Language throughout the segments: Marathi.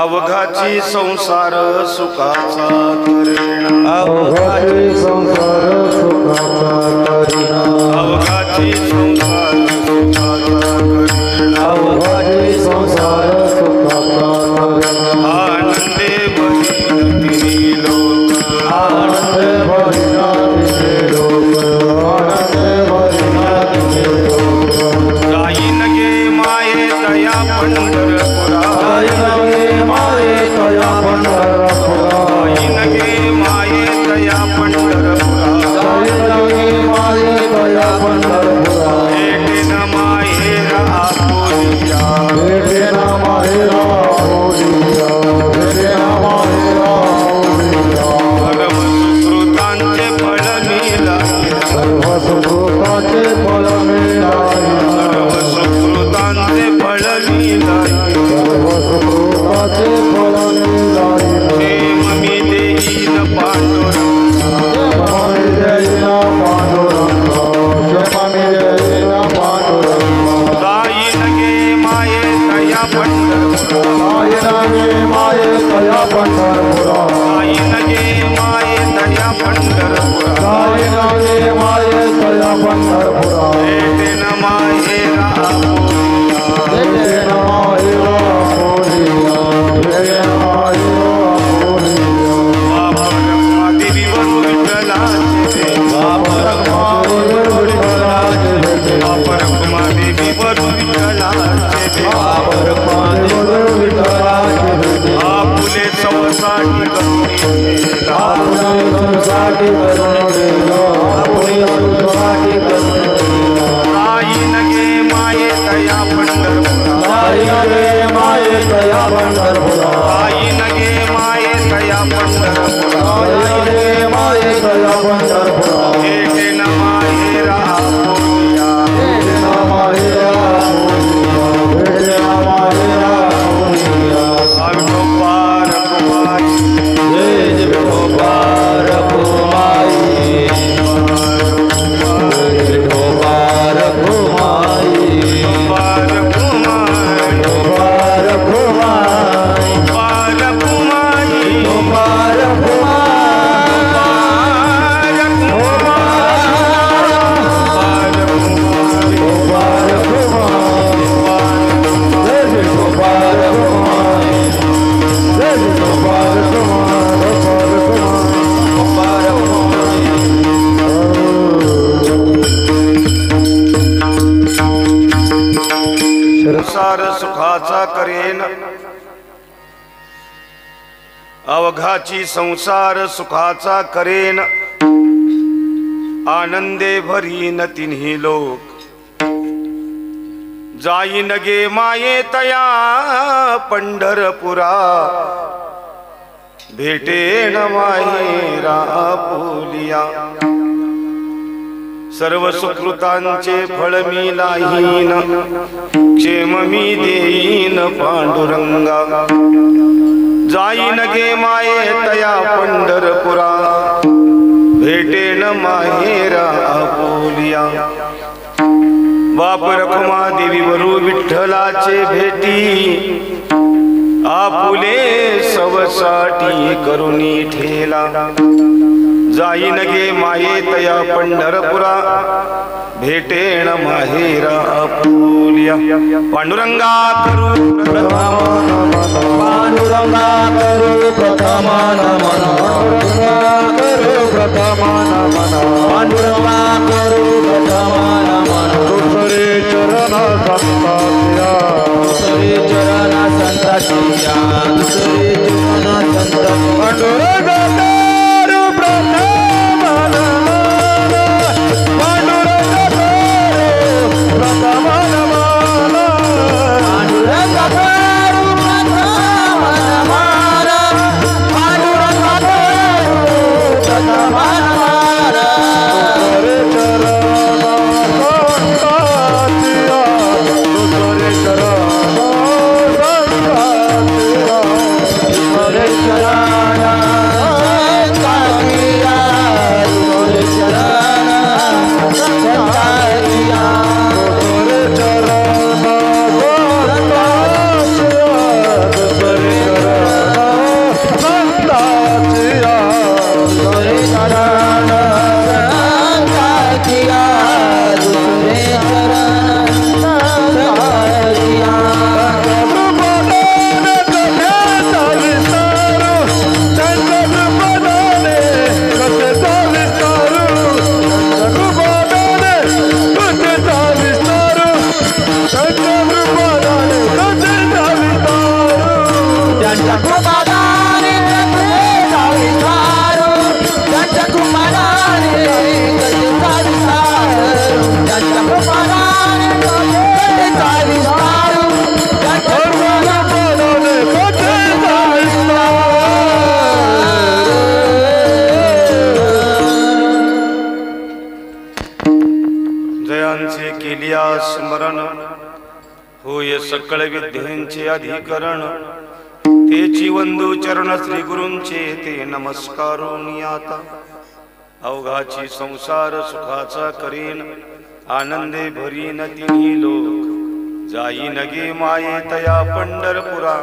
अवघाची संसार सुखाचा करीना, अवघाची संसार सुखाचा करीना, अवघाची संसार सुखाचा करीना, अवघाची संसार सुखाचा करीना, पंढरपुरा जाईन गे माये तया पंढरपुरा जाईन गे माये तया पंढरपुरा भेटेन माहेरा भेटेन माहेरा पोलिया भेटेन माहेरा पोलिया बापर देवी वरू विठ्ठलाचे बापर विठ्ठलाचे भेटे बापर देवी वरू विठ्ठलाचे बापर विठ्ठलाचे भेटे आपुले सवसाठी करुणी आपुले सवसाठी करुणी आपुले सवसाठी करुणी जाईन गे माये तया पंढरपुरा जाईन गे माये तया पंढरपुरा जाईन गे माये तया पंढरपुरा जाईन गे माये तया पंढरपुरा भेटेन माहेरा पोलिया भेटेन माहेरा पोलिया भेटेन माहेरा पोलिया विठोबार कुमारी जय विठोबार कुमारी विठोबार कुमारी बार कुमारी विठोबार कुमारी बार कुमारी विठोबार संसार सुखाचा करेन अवघाची संसार सुखाचा करेन आनंदे भरीन तिन्ही लोक जाईन गे माये तया पंढरपुरा भेटेन माहेरा पोलिया सर्व सुकृतांचे फळ मी लाहीन क्षेम मी देईन पांडुरंगा जाईन गे माये तया पंढरपुरा भेटेन माहेरा पोलिया बाप रखुमा देवी वरू विठ्ठलाचे भेटी आपुले सवसाठी करुणी ठेला जाईन गे माये तया पंढरपुरा भेटेन माहेरा पोलिया पांडुरंगा करू पांडुरंगा करू प्रथमान मन करू प्रथमान मन पांडुरंगा करू प्रथमान मन दुसरे चरण संतासिया दुसरे चरण संतासिया दुसरे चरण संत पांडुरंगा करू प्रथमान मन पांडुरंगा करू प्रथमान मन पांडुरंगा करू प्रथमान मन पांडुरंगा करू प्रथमान मन दुसरे चरण दुसरे चरण संतासिया दुसरे चरण संतासिया दुसरे चरण दुसरे चरण संतासिया दुसरे चरण संतासिया दुसरे चरण संतासिया जयांचे केलिया स्मरण होय सकळ विद्यांचे अधिकरण तेची वंदू चरण श्री गुरूंचे ते नमस्कारोनी आता अवघाची संसार सुखाचा करीन आनंदे भरीन तिन्ही लोक जाईन गे माये तया पंढरपुरा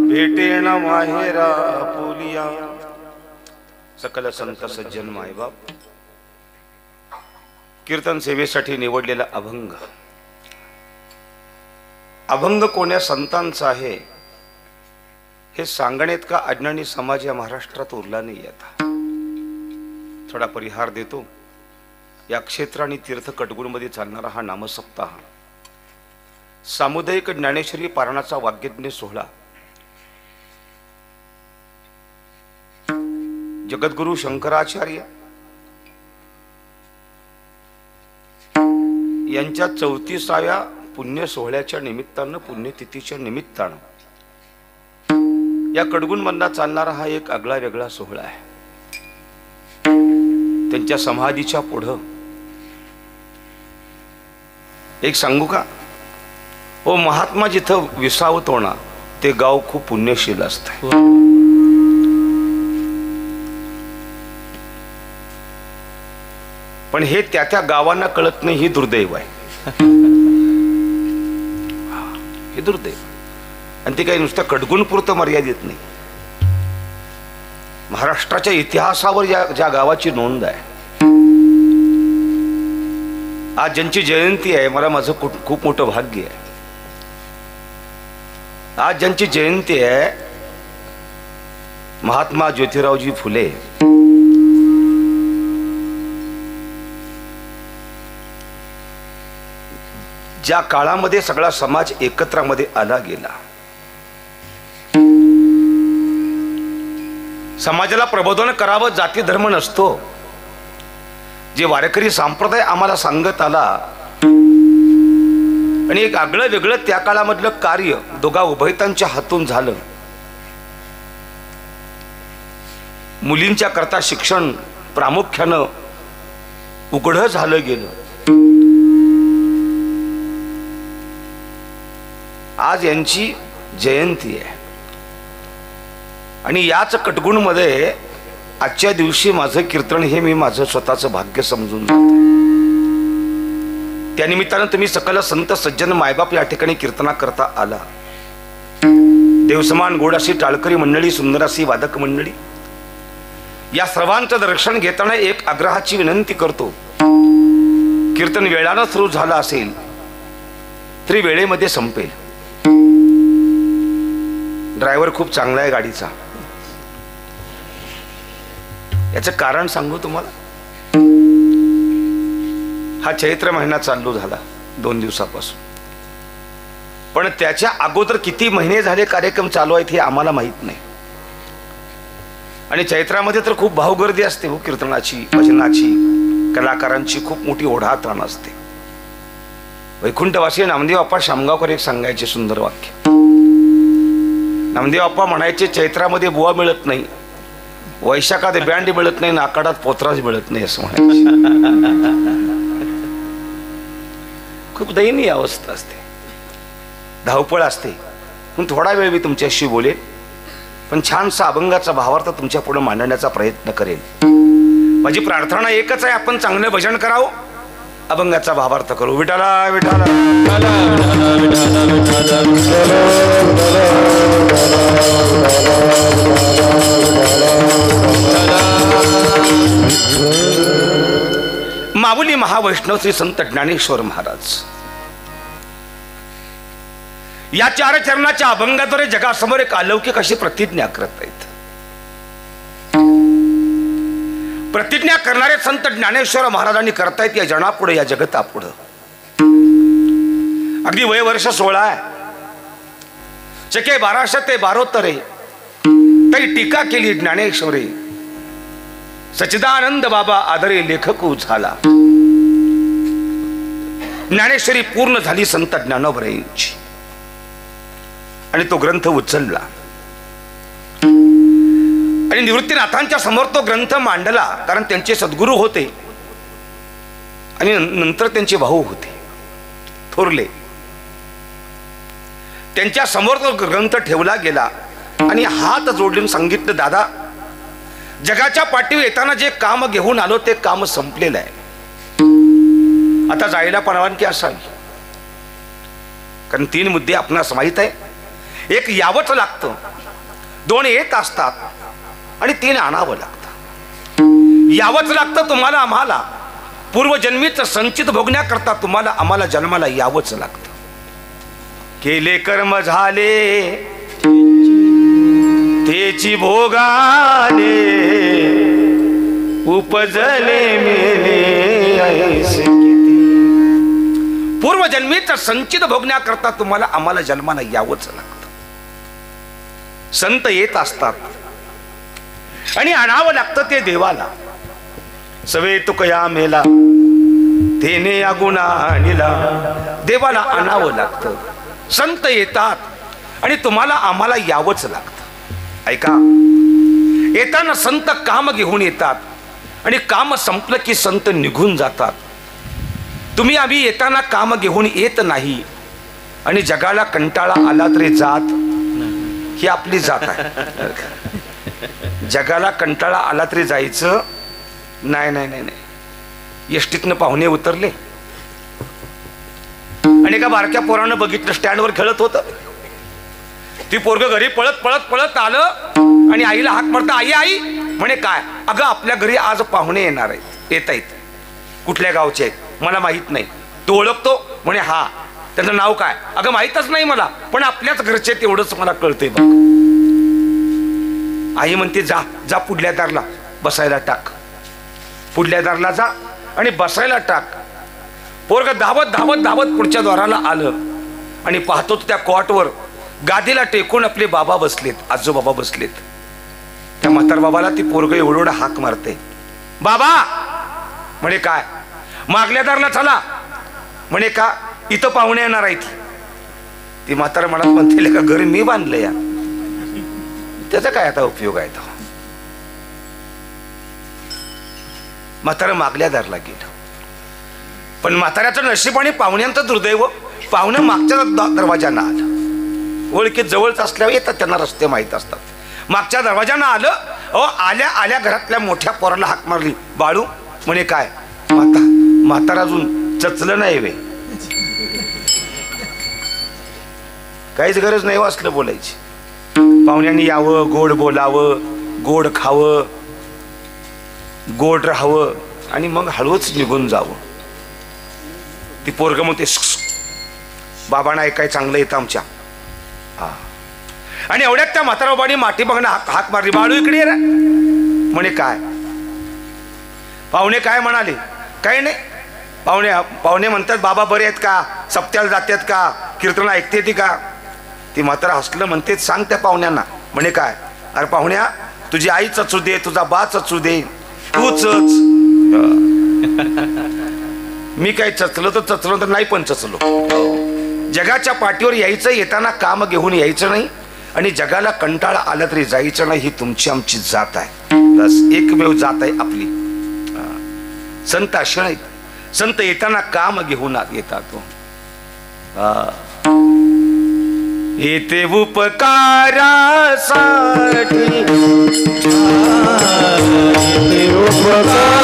भेटेन माहेरा पुलिया. सकल संत सज्जन मायबाप, कीर्तन सेवेसाठी निवडलेला अभंग. अभंग कोण्या संतांचा आहे हे सांगण्यात का अज्ञानी समाज या महाराष्ट्रात उरला नाही आता. थोडा परिहार देतो. या क्षेत्र आणि तीर्थ कटगुणमध्ये चालणारा हा नामसप्ताह सामुदायिक ज्ञानेश्वरी पारणाचा वाग्यज्ञ सोहळा जगद्गुरु शंकराचार्य यांच्या 34व्या पुण्य सोहळ्याच्या निमित्तानं, पुण्यतिथीच्या निमित्तानं या कडगुणमधला चालणारा हा एक आगळा वेगळा सोहळा आहे. त्यांच्या समाधीच्या पुढं एक सांगू का ओ, महात्मा जिथं विसावतो ना ते गाव खूप पुण्यशील असतं. पण हे त्या त्या गावांना कळत नाही. ही दुर्दैव आहे. हे दुर्दैव. आणि ते काही नुसतं कडगुणपुरतं मर्यादित नाही. महाराष्ट्राच्या इतिहासावर ज्या गावाची नोंद आहे, आज ज्यांची जयंती आहे, मला माझं खूप मोठं भाग्य आहे. आज ज्यांची जयंती आहे महात्मा ज्योतिरावजी फुले. ज्या काळामध्ये सगळा समाज एकत्रामध्ये आला गेला, समाजाला प्रबोधन करावं, जाती धर्म नसतो, जे वारकरी संप्रदाय आम्हाला सांगत आला. आणि एक आगळं वेगळं त्या काळामधलं कार्य दोघा उभयतांच्या हातून झालं. मुलींच्या करता शिक्षण प्रामुख्यानं उघड झालं गेलं. आज यांची जयंती आहे आणि याच कटगुणमध्ये आजच्या दिवशी माझं कीर्तन हे मी माझं स्वतःचं भाग्य समजून जातो. त्यानिमित्तानं तुम्ही सकल संत सज्जन मायबाप या ठिकाणी कीर्तना करता आला. देवसमान गोड अशी टाळकरी मंडळी, सुंदर अशी वादक मंडळी, या सर्वांचं दर्शन घेताना एक आग्रहाची विनंती करतो. कीर्तन वेळानं सुरू झालं असेल तरी वेळेमध्ये संपेल. ड्रायव्हर खूप चांगला आहे गाडीचा. याचं कारण सांगू तुम्हाला. हा चैत्र महिना चालू झाला 2 दिवसापासून, पण त्याच्या अगोदर किती महिने झाले कार्यक्रम चालू आहेत हे आम्हाला माहित नाही. आणि चैत्रामध्ये तर खूप भावगर्दी असते हो. कीर्तनाची, भजनाची, कलाकारांची खूप मोठी ओढाताण असते. वैकुंठवासी नामदेव बाप्पा शामगावकर एक सांगायचे सुंदर वाक्य. नामदेव बाप्पा म्हणायचे, चैत्रामध्ये बुवा मिळत नाही, वैशाखात बँड मिळत नाही, नाकाडात पोत्राच मिळत नाही, असं म्हणायचे. खूप दयनीय अवस्था असते, धावपळ असते. पण थोडा वेळ मी तुमच्याशी बोलेन, पण छानसा अभंगाचा भावार्थ तुमच्या पुढे मांडण्याचा प्रयत्न करेल. माझी प्रार्थना एकच आहे, आपण चांगलं भजन करावं, अभंगाचा भावार्थ करू. विठाला विठाला माऊली महावैष्णव श्री संत ज्ञानेश्वर महाराज या 4 चरणाच्या अभंगाद्वारे जगासमोर एक अलौकिक अशी प्रतिज्ञा करत आहेत. प्रतिज्ञा करणारे संत ज्ञानेश्वर महाराजांनी करतायत या जनापुढे, या जगतापुढं. अगदी वय वर्ष 16 आहे. चके 1200 ते 12 तरी टीका केली ज्ञानेश्वरी. सच्चिदानंद बाबा आदरे लेखक झाला. ज्ञानेश्वरी पूर्ण झाली संत ज्ञानोबरायांची आणि तो ग्रंथ उचलला आणि निवृत्तीनाथांच्या समोर तो ग्रंथ मांडला. कारण त्यांचे सद्गुरू होते आणि नंतर त्यांचे भाऊ होते थोरले. त्यांच्या समोर तो ग्रंथ ठेवला गेला आणि हात जोडून सांगितलं, दादा, जगाच्या पाठीवर येताना जे काम घेऊन आलो ते काम संपलेलं आहे. आता जायला परवानगी असावी. कारण 3 मुद्दे आपणास माहित आहे. एक, यावंच लागतं. 2 येत असतात आणि 3 आणावं लागतं. यावंच लागतं तुम्हाला आम्हाला. पूर्वजन्मीचं संचित भोगण्याकरता तुम्हाला आम्हाला जन्माला यावंच लागतं. केले कर्म झाले तेची भोगाले, उपजले मेले ऐसे किती. पूर्वजन्मीचं संचित भोगण्याकरता तुम्हाला आम्हाला जन्माला यावंच लागतं. संत येत असतात आणि आणावं लागतं ते देवाला. सवे तुकया मेला तेने अगुणा आणला. देवाला आणावं लागतं. संत येतात आणि तुम्हाला आम्हाला यावंच लागतं. ऐका, येताना संत काम घेऊन येतात आणि काम संपलं की संत निघून जातात. तुम्ही आम्ही येताना काम घेऊन येत नाही आणि जगाला कंटाळा आला तरी जात ही आपली जात आहे. जगाला कंटाळा आला तरी जायचं नाही. नाही नाही नाही. एसटीतनं पाहुणे उतरले आणि एका बारक्या पोरानं बघितलं, स्टँडवर खेळत होतं. ती पोरग घरी पळत पळत पळत आलं आणि आईला हाक मारता, आई आई म्हणे. काय? अगं आपल्या घरी आज पाहुणे येणार आहेत. येत आहेत. कुठल्या गावचे आहेत मला माहित नाही. तू ओळखतो? म्हणे हा. त्यांचं नाव काय? अगं माहीतच नाही मला, पण आपल्याच घरचे तेवढंच मला कळतंय बघ. आई म्हणते जा जा पुढल्या दारला बसायला टाक. पुढल्या दारला जा आणि बसायला टाक. पोरग धावत धावत धावत पुढच्या द्वाराला आलं आणि पाहतो त्या कॉटवर गादीला टेकून आपले बाबा बसलेत, आजोबाबा बसलेत. त्या म्हातार बाबाला ती पोरग एवढं हाक मारते, बाबा म्हणे. काय? मागल्या दारला चला म्हणे. का? इथं पाहुणे येणार आहेत. ती म्हातार मनात म्हणते का घर मी बांधलं या, त्याचा काय आता उपयोग आहे? म्हातारं मागल्या दारला गेलं. पण म्हाताऱ्याचं नशीब आणि पाहुण्यांचं दुर्दैव, पाहुणं मागच्या दरवाजानं आलं. ओळखीत जवळच असल्यावर येतात, त्यांना रस्ते माहीत असतात. मागच्या दरवाजानं आलं. आल्या आल्या घरातल्या मोठ्या पोराला हाक मारली, बाळू म्हणे. काय? म्हातारा अजून चचलं नाही वे. काहीच गरज नाही वाचलं बोलायची. पाहुण्यांनी यावं, गोड बोलावं, गोड खावं, गोड राहावं आणि मग हळूच निघून जावं. ती पोरग म्हणते, बाबांना ऐकाय चांगलं येतं आमच्या. हा. आणि एवढ्यात त्या म्हाताराबाबांनी माठी बघणं हाक मारली, बाळू इकडे ये रे म्हणे. काय? पाहुणे काय म्हणाले? काही नाही. पाहुणे म्हणतात, बाबा बरे आहेत का? सप्त्याला जातात का? कीर्तन ऐकते ती का? ती म्हातारा हसलं, म्हणते सांग त्या पाहुण्यांना. म्हणे काय? अरे पाहुण्या, तुझी आई चचू दे, तुझा बा चचू दे, तू चच. मी काय चचलो तर नाही, पण चचलो. जगाच्या पाठीवर यायचं, येताना काम घेऊन यायचं नाही आणि जगाला कंटाळा आला तरी जायचं नाही. ही तुमची आमची जात आहे. बस एकमेव जात आहे आपली. संत असे नाहीत. संत येताना काम घेऊन येतात. येते उपकारासाठी, येते उपकारासाठी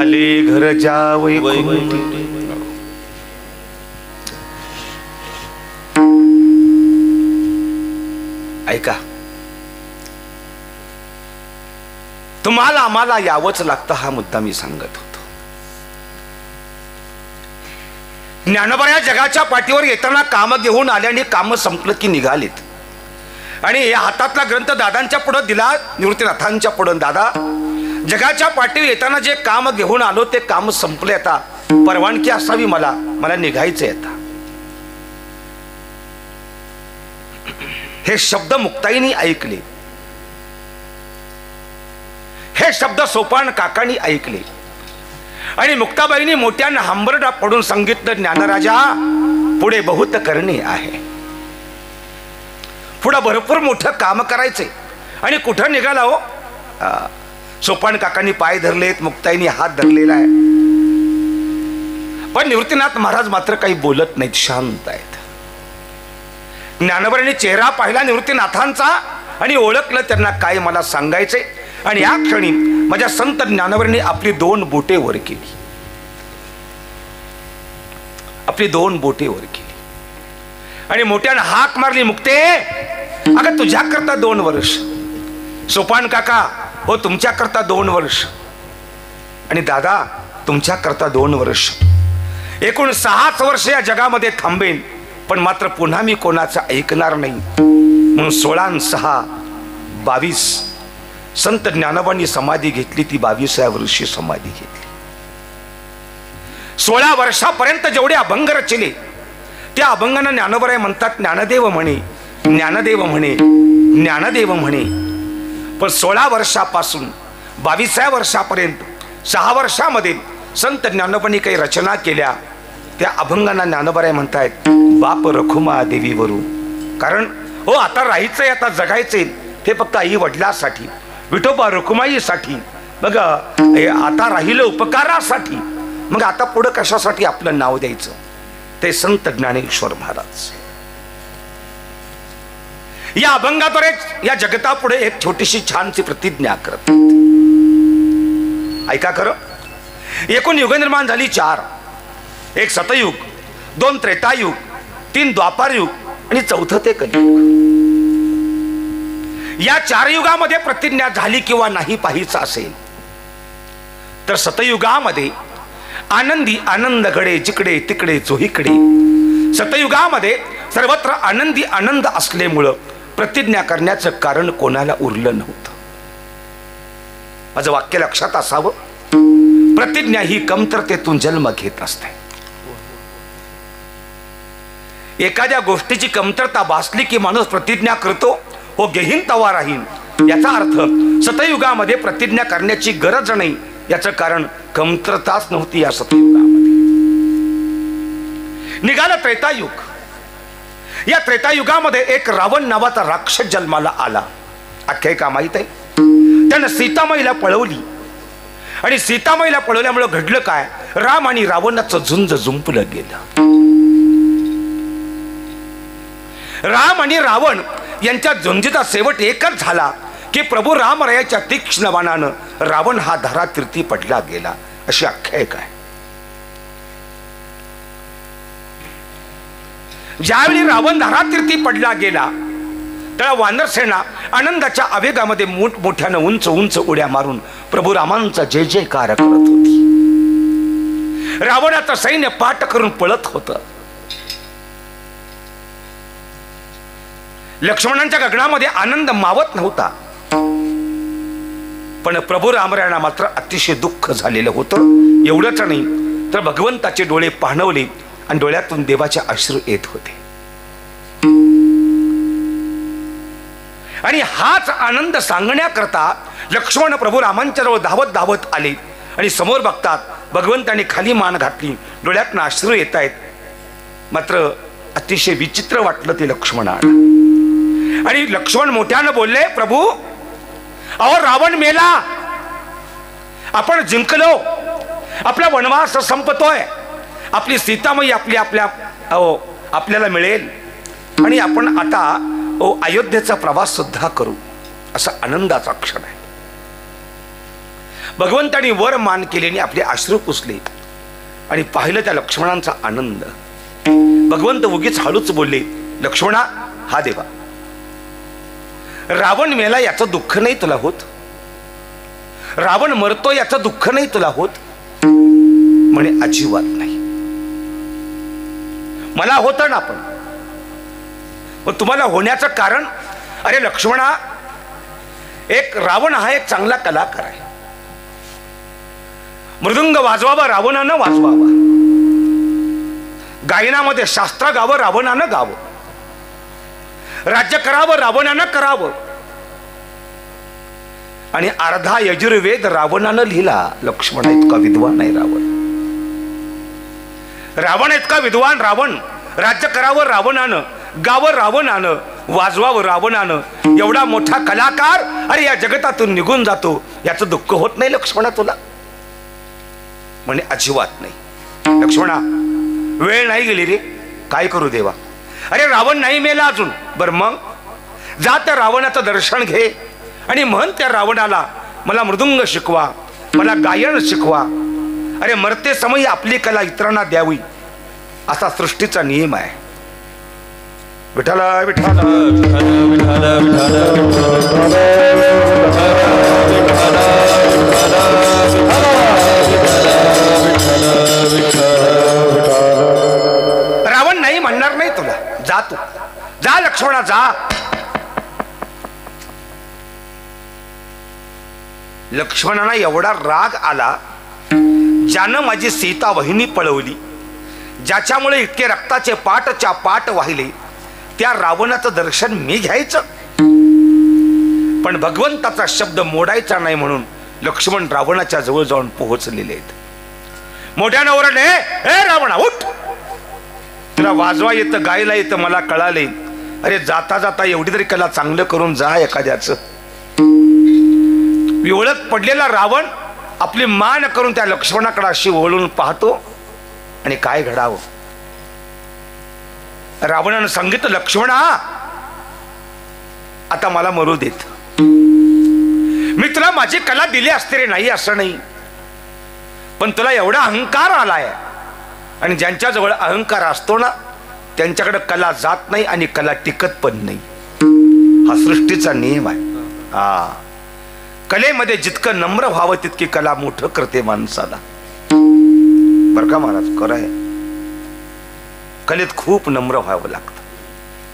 चले घर जावई ऐका, तुम्हाला आम्हाला यावंच लागतं हा मुद्दा मी सांगत होतो. ज्ञानोबा या जगाच्या पाठीवर येताना काम घेऊन आले आणि काम संपलं की निघालेत. आणि हातातला ग्रंथ दादांच्या पुढं दिला, निवृत्तीनाथांच्या पुढं. दादा, जगाच्या पाठीवर येताना जे काम घेऊन आलो ते काम संपले, आता परवानगी असावी मला निघायचंय आता. हे शब्द मुक्ताईनी ऐकले, हे शब्द सोपान काकांनी ऐकले आणि मुक्ताबाईंनी मोठ्यानं हंबरडा पडून सांगितलं, ज्ञानराजा पुढे बहुत करणे आहे, पुढे भरपूर मोठं काम करायचंय. आणि कुठं निघाला हो? सोपान काकांनी पाय धरलेत, मुक्ताईंनी हात धरलेला आहे. पण निवृत्तीनाथ महाराज मात्र काही बोलत नाहीत, शांत आहेत. ज्ञानोबांनी चेहरा पाहिला निवृत्तीनाथांचा आणि ओळखलं त्यांना काय मला सांगायचंय. आणि या क्षणी माझ्या संत ज्ञानोबांनी आपली 2 बोटे वर केली, आपली 2 बोटे वर केली आणि मोठ्यानं हाक मारली, मुक्ते अगं तुझ्याकरता 2 वर्ष, सोपान काका हो तुमच्याकरता 2 वर्ष, आणि दादा तुमच्याकरता 2 वर्ष, एकूण 6 वर्ष या जगामध्ये थांबेन, पण मात्र पुन्हा मी कोणाचं ऐकणार नाही. म्हणून 16 आणि 6 22 संत ज्ञानोबांनी समाधी घेतली. ती 22व्या वर्षी समाधी घेतली. 16 वर्षापर्यंत जेवढे अभंग रचले त्या अभंगांना ज्ञानोबा म्हणतात ज्ञानदेव म्हणे, ज्ञानदेव म्हणे, ज्ञानदेव म्हणे. पण 16 वर्षापासून 22व्या वर्षापर्यंत 6 वर्षामध्ये संत ज्ञानोबांनी काही रचना केल्या, त्या अभंगांना ज्ञानोबा म्हणतायत बाप रखुमा देवीवरू. कारण हो आता राहायचंय, आता जगायचंय ते फक्त आई वडिलांसाठी, विठोबा रखुमाईसाठी, मग आता राहिलं उपकारासाठी, मग आता पुढं कशासाठी आपलं नाव द्यायचं. ते संत ज्ञानेश्वर महाराज या अभंगाद्वारे या जगतापुढे एक छोटीशी छानशी प्रतिज्ञा करत. ऐका खरं, एकूण युग निर्माण झाली 4. 1 सतयुग, 2 त्रेतायुग, 3 द्वापारयुग आणि 4थं ते कलियुग. या 4 युगामध्ये प्रतिज्ञा झाली किंवा नाही पाहायचं असेल तर सतयुगामध्ये आनंदी आनंद घडे जिकडे तिकडे चोहीकडे. सतयुगामध्ये सर्वत्र आनंदी आनंद असल्यामुळं प्रतिज्ञा करण्याचं कारण कोणाला उरलं नव्हतं. माझं वाक्य लक्षात असावं, प्रतिज्ञा ही कमतरतेतून जन्म घेत असते. एखाद्या गोष्टीची कमतरता भासली की माणूस प्रतिज्ञा करतो, हो घेईन तवा राहीन. याचा अर्थ सतयुगामध्ये प्रतिज्ञा करण्याची गरज नाही, याचं कारण कमतरताच नव्हती या सतयुगामध्ये. निघालं त्रेतायुग. या त्रेतायुगामध्ये एक रावण नावाचा राक्षस जन्माला आला. आख्यायिका माहित आहे. त्यानं सीतामाईला पळवली आणि सीतामाईला पळवल्यामुळे घडलं काय, राम आणि रावणाचं झुंज जुंपलं गेलं. राम आणि रावण यांच्या झुंजीचा शेवट एकच झाला की प्रभू रामरायाच्या तीक्ष्ण बाणानं रावण हा धरातीर्थी पडला गेला, अशी आख्यायिका आहे. ज्यावेळी रावण धरातीर्थी पडला गेला त्या वानरसेना आनंदाच्या आवेगामध्ये मोठमोठ्यानं उंच उंच उड्या मारून प्रभू रामांचा जय जयकार करत होती. रावणाचं सैन्य पाठ करून पळत होतं. लक्ष्मणांच्या गगनामध्ये आनंद मावत नव्हता. पण प्रभू रामरायांना मात्र अतिशय दुःख झालेलं होतं. एवढंच नाही तर भगवंताचे डोळे पाहणवले आणि डोळ्यातून देवाचे अश्रू येत होते. आणि हाच आनंद सांगण्याकरता लक्ष्मण प्रभू रामांच्या जवळ धावत धावत आले आणि समोर बघतात भगवंताने खाली मान घातली, डोळ्यातून अश्रू येत आहेत. मात्र अतिशय विचित्र वाटलं ते लक्ष्मणाला. आणि लक्ष्मण मोठ्यानं बोलले, प्रभू अहो रावण मेला, आपण जिंकलो, आपला वनवास संपतोय, आपली सीतामाई आपल्याला मिळेल आणि आपण आता अयोध्येचा प्रवास सुद्धा करू, असा आनंदाचा क्षण आहे. भगवंतानी वर मान केले आणि आपले अश्रू पुसले आणि पाहिलं त्या लक्ष्मणांचा आनंद. भगवंत उगीच हळूच बोलले, लक्ष्मणा हा देवा, रावण मेला याचं दुःख नाही तुला होत? रावण मरतो याचं दुःख नाही तुला होत? म्हणे अजिबात नाही. मला होतं ना, पण तुम्हाला होण्याचं कारण, अरे लक्ष्मणा, एक रावण हा एक चांगला कलाकार आहे. मृदुंग वाजवावा रावणानं वाजवावा, गायनामध्ये शास्त्र गावं रावणानं गावं, राज्य करावं रावणानं करावं. आणि अर्धा यजुर्वेद रावणानं लिहिला. लक्ष्मण इतका विद्वान आहे रावण. रावण इतका विद्वान रावण. राज्य करावं रावणानं, गावं रावणानं, वाजवावं रावणानं. एवढा मोठा कलाकार अरे या जगतातून निघून जातो, याचं दुःख होत नाही लक्ष्मणा तुला? म्हणे अजिबात नाही. लक्ष्मणा वेळ नाही गेली रे, काय करू देवा? अरे रावण नाही मेला अजून. बर मग जा त्या रावणाचं दर्शन घे आणि म्हण त्या रावणाला, मला मृदुंग शिकवा, मला गायन शिकवा. अरे मरते समयी आपली कला इतरांना द्यावी, असा सृष्टीचा नियम आहे. विठ्ठल विठ्ठल रावण नाही म्हणणार नाही तुला. जा तू, जा लक्ष्मणा जा. लक्ष्मणाला एवढा राग आला, ज्यानं माझी सीता वहिनी पळवली, ज्याच्यामुळे इतके रक्ताचे पाटच्या पाट वाहिले, त्या रावणाचं दर्शन मी घ्यायचं. पण भगवंताचा शब्द मोडायचा नाही म्हणून लक्ष्मण रावणाच्या जवळ जाऊन पोहोचलेले आहेत. मोठ्यानं ओरडले, ए रावणा उठ, तुला वाजवा येतं, गायला येतं, मला कळाले. अरे जाता जाता एवढी तरी कला चांगलं करून जा एखाद्याचं. विवळत पडलेला रावण आपली मान करून त्या लक्ष्मणाकडे अशी वळून पाहतो आणि काय घडावं? रावणानं सांगितलं, लक्ष्मणा आता मला मरू देत. मी तुला माझी कला दिली असते रे, नाही असं नाही, पण तुला एवढा अहंकार आलाय. आणि ज्यांच्याजवळ अहंकार असतो ना, त्यांच्याकडे कला जात नाही आणि कला टिकत पण नाही. हा सृष्टीचा नियम आहे. हा, कलेमध्ये जितकं नम्र व्हावं तितकी कला मोठं करते माणसाला. बर का महाराज, खरं आहे. कलेत खूप नम्र व्हावं लागतं.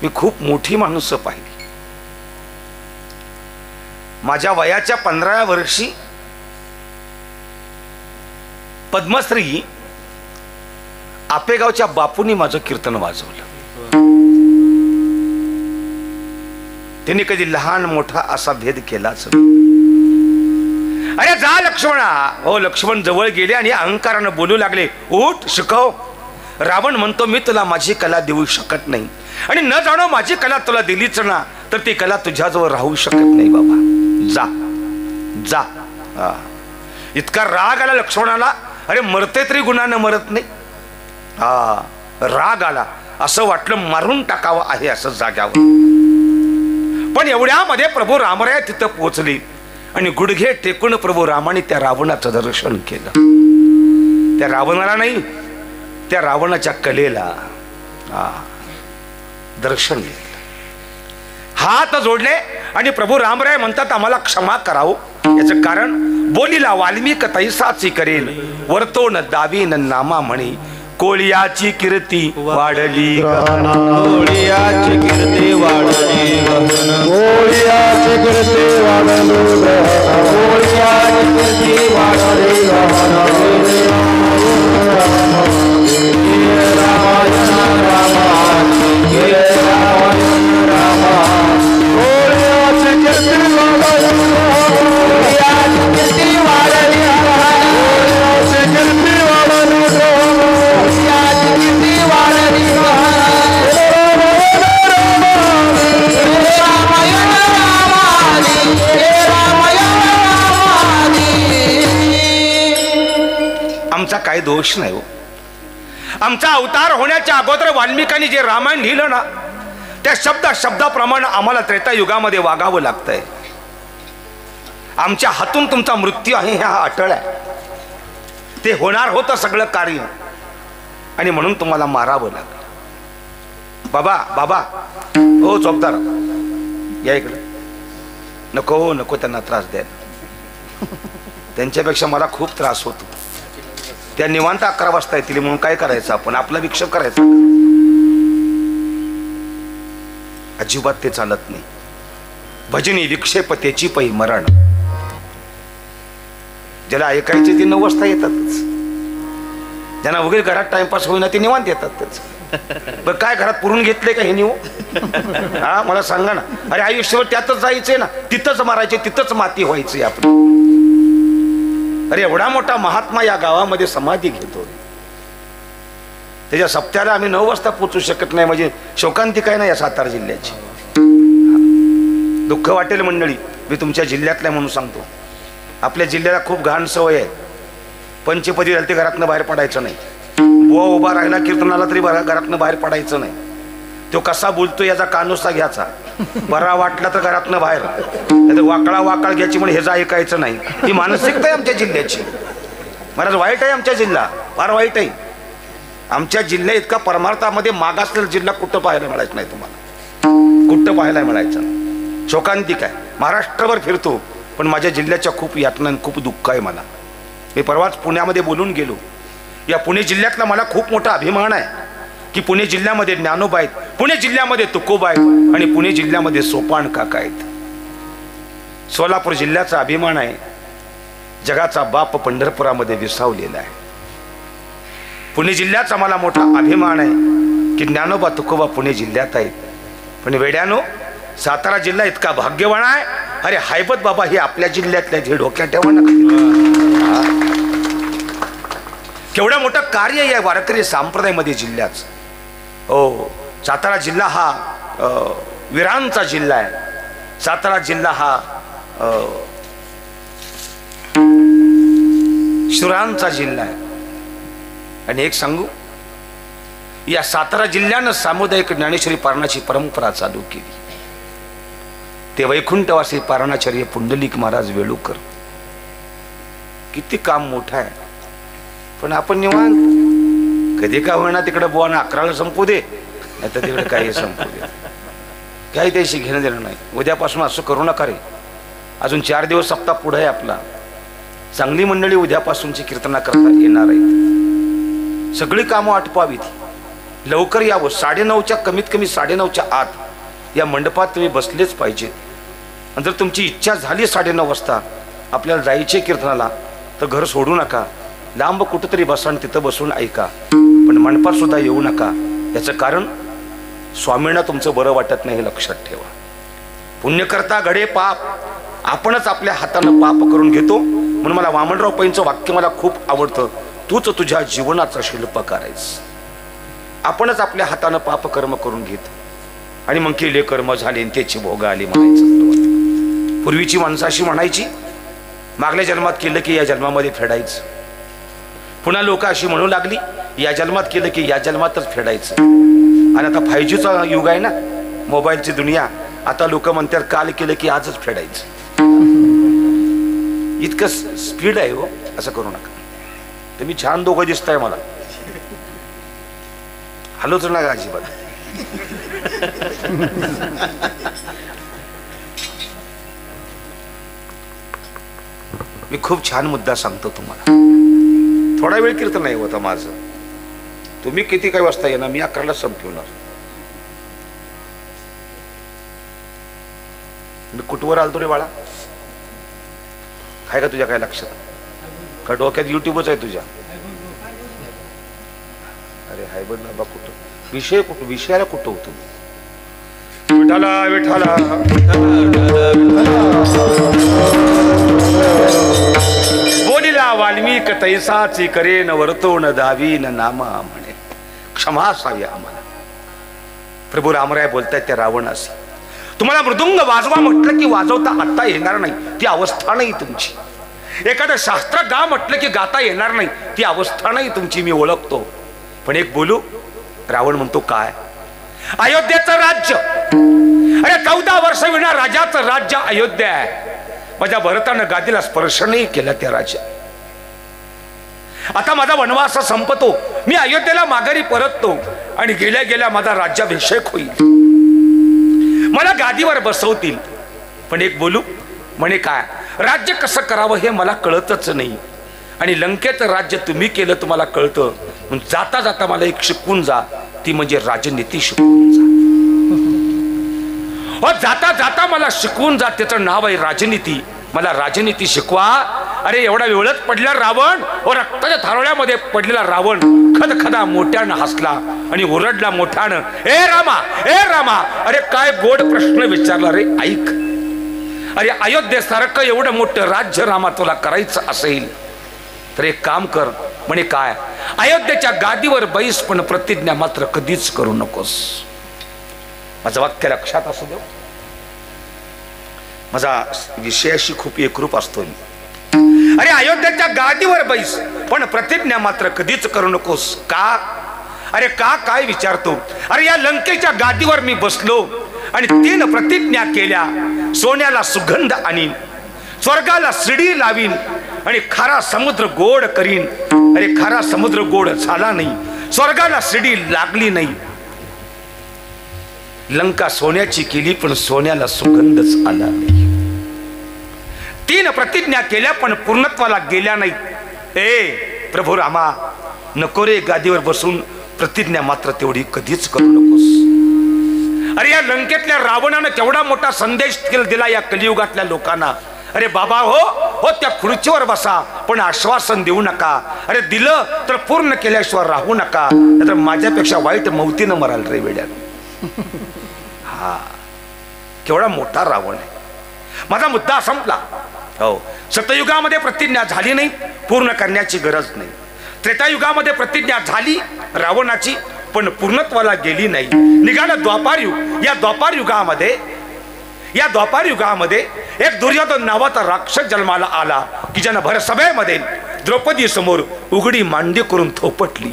मी खूप मोठी माणसं पाहिली. माझ्या वयाच्या 15व्या वर्षी पद्मश्री आपेगावच्या बापूंनी माझं कीर्तन वाजवलं. त्यांनी कधी लहान मोठा असा भेद केलाच. अरे जा लक्ष्मणा. हो, लक्ष्मण जवळ गेले आणि अहंकारानं बोलू लागले, उठ शिकव. रावण म्हणतो, मी तुला माझी कला देऊ शकत नाही, आणि न जाणो माझी कला तुला दिलीच ना, तर ती कला तुझ्याजवळ राहू शकत नाही बाबा, जा जा. इतका राग आला लक्ष्मणाला. अरे मरते तरी गुणानं मरत नाही. राग आला, असं वाटलं मारून टाकावं आहे असं जाग्यावर. पण एवढ्यामध्ये प्रभू रामराय तिथं पोहोचले आणि गुडघे टेकून प्रभू रामाने त्या रावणाचं दर्शन केलं. त्या रावणाला नाही, त्या रावणाच्या कलेला दर्शन घेतलं. हात जोडले आणि प्रभू रामराय म्हणतात, आम्हाला क्षमा करावं. याचं कारण, बोलीला वाल्मिक तैसाची करेल, वर्तोन दावीन नामा म्हणे, कोळियाची कीर्ती वाढली, कोळियाची कीर्ती वाढली, कोळियाची कीर्ती वाढली, कोळियाची कीर्ती वाढली. आमचा काही दोष नाही हो. आमचा अवतार होण्याच्या अगोदर वाल्मिकांनी जे रामायण लिहिलं ना, त्या शब्दाप्रमाणे आम्हाला त्रेतायुगामध्ये वागावं लागतंय. आमच्या हातून तुमचा मृत्यू आहे हा अटळ आहे. ते होणार होतं सगळं कार्य आणि म्हणून तुम्हाला मारावं लागलं. बाबा बाबा हो चौकदार या इकडे. नको नको त्यांना त्रास द्यायला. त्यांच्यापेक्षा मला खूप त्रास होतो. त्या निवांत 11 वाजता येतील म्हणून काय करायचं आपण आपला विक्षेप करायचा. अजिबात ते चालत नाही. भजनी विक्षेप त्याची पै मरण. ज्याला ऐकायचे ते 9 वाजता येतातच. ज्यांना वगैरे घरात टाइमपास होईना ते निवांत येतातच. बरं काय घरात पुरून घेतले का हे निव? हा मला सांगा ना. अरे आयुष्यभर त्यातच जायचंय ना. तिथंच मारायचे तिथंच माती व्हायची आपण. अरे एवढा मोठा महात्मा या गावामध्ये समाधी घेतो. त्याच्या सप्त्याला आम्ही 9 वाजता पोचू शकत नाही म्हणजे शोकांतिका आहे ना या सातारा जिल्ह्याची. दुःख वाटेल मंडळी. मी तुमच्या जिल्ह्यातला म्हणून सांगतो. आपल्या जिल्ह्याला खूप घाण सवय आहे. पंचपदी झाली ते घरातनं बाहेर पडायचं नाही. बुवा उभा राहिला कीर्तनाला तरी घरातनं बाहेर पडायचं नाही. तो कसा बोलतो याचा कानोसा घ्यायचा. बरा वाटला तर घरातनं बाहेर. नाही तर वाकळा वाकळ घ्यायची म्हणून ह्याचं ऐकायचं नाही. ही मानसिकता आहे आमच्या जिल्ह्याची. महाराज वाईट आहे आमच्या जिल्हा. फार वाईट आहे. आमच्या जिल्ह्या इतका परमार्थामध्ये मागासलेला जिल्हा कुठं पाहायला मिळायचं नाही तुम्हाला. कुठं पाहायला मिळायचं. शोकांतिक आहे. महाराष्ट्रभर फिरतो पण माझ्या जिल्ह्याच्या खूप यातना खूप दुःख आहे मला. मी परवाच पुण्यामध्ये बोलून गेलो. या पुणे जिल्ह्यातला मला खूप मोठा अभिमान आहे की पुणे जिल्ह्यामध्ये ज्ञानोबा आहेत, पुणे जिल्ह्यामध्ये तुकोबा आहेत आणि पुणे जिल्ह्यामध्ये सोपान काका आहेत. सोलापूर जिल्ह्याचा अभिमान आहे. जगाचा बाप पंढरपुरामध्ये विसावलेला आहे. पुणे जिल्ह्याचा मला मोठा अभिमान आहे की ज्ञानोबा तुकोबा पुणे जिल्ह्यात आहेत. पण वेड्यानो सातारा जिल्हा इतका भाग्यवान आहे. अरे हैबत बाबा हे आपल्या जिल्ह्यातल्या जे डोक्यात ठेवा ना. केवढं मोठं कार्य आहे वारकरी संप्रदायामध्ये जिल्ह्याचं. हो सातारा जिल्हा हा वीरांचा जिल्हा आहे. सातारा जिल्हा हा शूरांचा जिल्हा आहे. आणि एक सांगू या सातारा जिल्ह्यानं सामुदायिक ज्ञानेश्वरी पारणाची परंपरा चालू केली. ते वैकुंठवासी पारणाचार्य पुंडलिक महाराज वेळूकर. किती काम मोठं आहे. पण आपण निवांत कधी का होईना तिकडे बुवाना 11ला संपू दे नाही तर तिकडे काही संपू दे. काही त्याशी घेणं देणं नाही. उद्यापासून असं करू नका रे. अजून 4 दिवस सप्ताह पुढे आहे आपला. चांगली मंडळी उद्यापासूनची कीर्तना करता येणार आहेत. सगळी कामं आटपावीत. लवकर यावं. 9:30च्या कमीत कमी 9:30च्या आत या मंडपात तुम्ही बसलेच पाहिजे. आणि जर तुमची इच्छा झाली 9:30 वाजता आपल्याला जायचे कीर्तनाला तर घर सोडू नका. लांब कुठंतरी बसा आणि तिथं बसून ऐका. पण मंडपात सुद्धा येऊ नका. याचं कारण स्वामींना तुमचं बरं वाटत नाही हे लक्षात ठेवा. पुण्यकर्ता घडे पाप. आपणच आपल्या हातानं पाप करून घेतो. म्हणून मला वामनराव पैंचं वाक्य मला खूप आवडतं. तूच तुझ्या जीवनाचा शिल्पकार आहेस. आपणच आपल्या हातानं पाप कर्म करून घेतो आणि मग केले कर्म झाले त्याची भोग आली म्हणायचं. पूर्वीची माणसं अशी म्हणायची मागल्या जन्मात केलं की या जन्मामध्ये फेडायचं. पुन्हा लोक अशी म्हणू लागली या जन्मात केलं की या जन्मातच फेडायचं. आणि आता 5Gचा युग आहे ना, मोबाईलची दुनिया. आता लोक म्हणतात काल केलं की आजच फेडायचं. इतकं स्पीड आहे हो. असं करू नका. तुम्ही छान दोघं दिसताय मला. हलोच नका अजिबात. मी खूप छान मुद्दा सांगतो तुम्हाला. थोडा वेळ कीर्तन नाही होता माझं. तुम्ही किती काही वाजता येणार? मी 11ला संपवणार. मी कुठवर आलतो रे बाळा? काय का तुझ्या काय लक्षात? का डोक्यात युट्यूबच आहे तुझ्या? अरे हाय बघ बाबा कुठं विषय कुठं विषयाला कुठं होतो? विठाला विठाला बोलिला वाल्मिक तैसाची करेन वर्तोन दावीन नामा म्हणे क्षमा असावी आम्हाला. प्रभू रामराय बोलतायत त्या रावणाशी. तुम्हाला मृदुंग वाजवा म्हटलं की वाजवता आता येणार नाही. ती अवस्था नाही तुमची. एखादं शास्त्र गा म्हटलं की गाता येणार नाही. ती अवस्था नाही तुमची. मी ओळखतो. पण एक बोलू. रावण म्हणतो काय? अयोध्येचं राज्य. अरे 14 वर्ष विना राजाचं राज्य अयोध्या आहे. माझ्या भरतानं गादीला स्पर्श नाही केला त्या राजा. आता माझा वनवास संपतो, मी अयोध्येला माघारी परततो आणि गेल्या गेल्या माझा राज्याभिषेक होईल, मला गादीवर बसवतील. पण एक बोलू म्हणे, काय राज्य कसं करावं हे मला कळतच नाही. आणि लंकेचं राज्य तुम्ही केलं तुम्हाला कळतं, म्हणून जाता जाता मला एक शिकवून जा, ती म्हणजे राजनीती शिकवून जा. जाता जाता मला शिकवून जा, त्याचं नाव आहे राजनीती. मला राजनीती शिकवा. अरे एवढा वेळच पडला रावण, रक्ताच्या थारोळ्यामध्ये पडलेला रावण खदखदा मोठ्यानं हसला आणि ओरडला मोठ्यानं, ए रामा, ए रामा. अरे काय गोड प्रश्न विचारला रे, ऐक. अरे अयोध्येसारखं एवढं मोठं राज्य रामा तुला करायचं असेल तर एक काम कर. म्हणे काय, अयोध्येच्या गादीवर बैस, पण प्रतिज्ञा मात्र कधीच करू नकोस. माझं वाक्य लक्षात असू दे. माझा विषयाशी खूप एकरूप असतो. अरे अयोध्येच्या गादीवर बैस, पण प्रतिज्ञा मात्र कधीच करू नकोस. का? अरे का काय विचारतो. अरे या लंकेच्या गादीवर मी बसलो आणि 3 प्रतिज्ञा केल्या. सोन्याला सुगंध आणीन, स्वर्गाला शिडी लावीन आणि खारा समुद्र गोड करीन. अरे खारा समुद्र गोड झाला नाही, स्वर्गाला शिडी लागली नाही. लंका सोन्याची केली पण सोन्याला सुगंधच आला नाही. 3 प्रतिज्ञा केल्या पण पूर्णत्वाला गेल्या नाही. ए प्रभू रामा, नको रे गादीवर बसून प्रतिज्ञा मात्र तेवढी कधीच करू नकोस. अरे या लंकेतल्या रावणानं केवढा मोठा संदेश दिला या कलियुगातल्या लोकांना. अरे बाबा हो त्या खुर्चीवर बसा, पण आश्वासन देऊ नका. अरे दिलं तर पूर्ण केल्याशिवाय राहू नका, नाहीतर माझ्यापेक्षा वाईट मौतीनं मराल रे वेड्यानं. हा केवढा मोठा रावण आहे. माझा मुद्दा संपला. हो, सतयुगामध्ये प्रतिज्ञा झाली नाही, पूर्ण करण्याची गरज नाही. त्रेतायुगामध्ये प्रतिज्ञा झाली रावणाची, पण पूर्णत्वाला गेली नाही. निघालं द्वापार युग. या द्वापार युगामध्ये एक दुर्योधन नावाचा राक्षस जन्माला आला की ज्यानं भरसभेमध्ये द्रौपदी समोर उघडी मांडी करून थोपटली.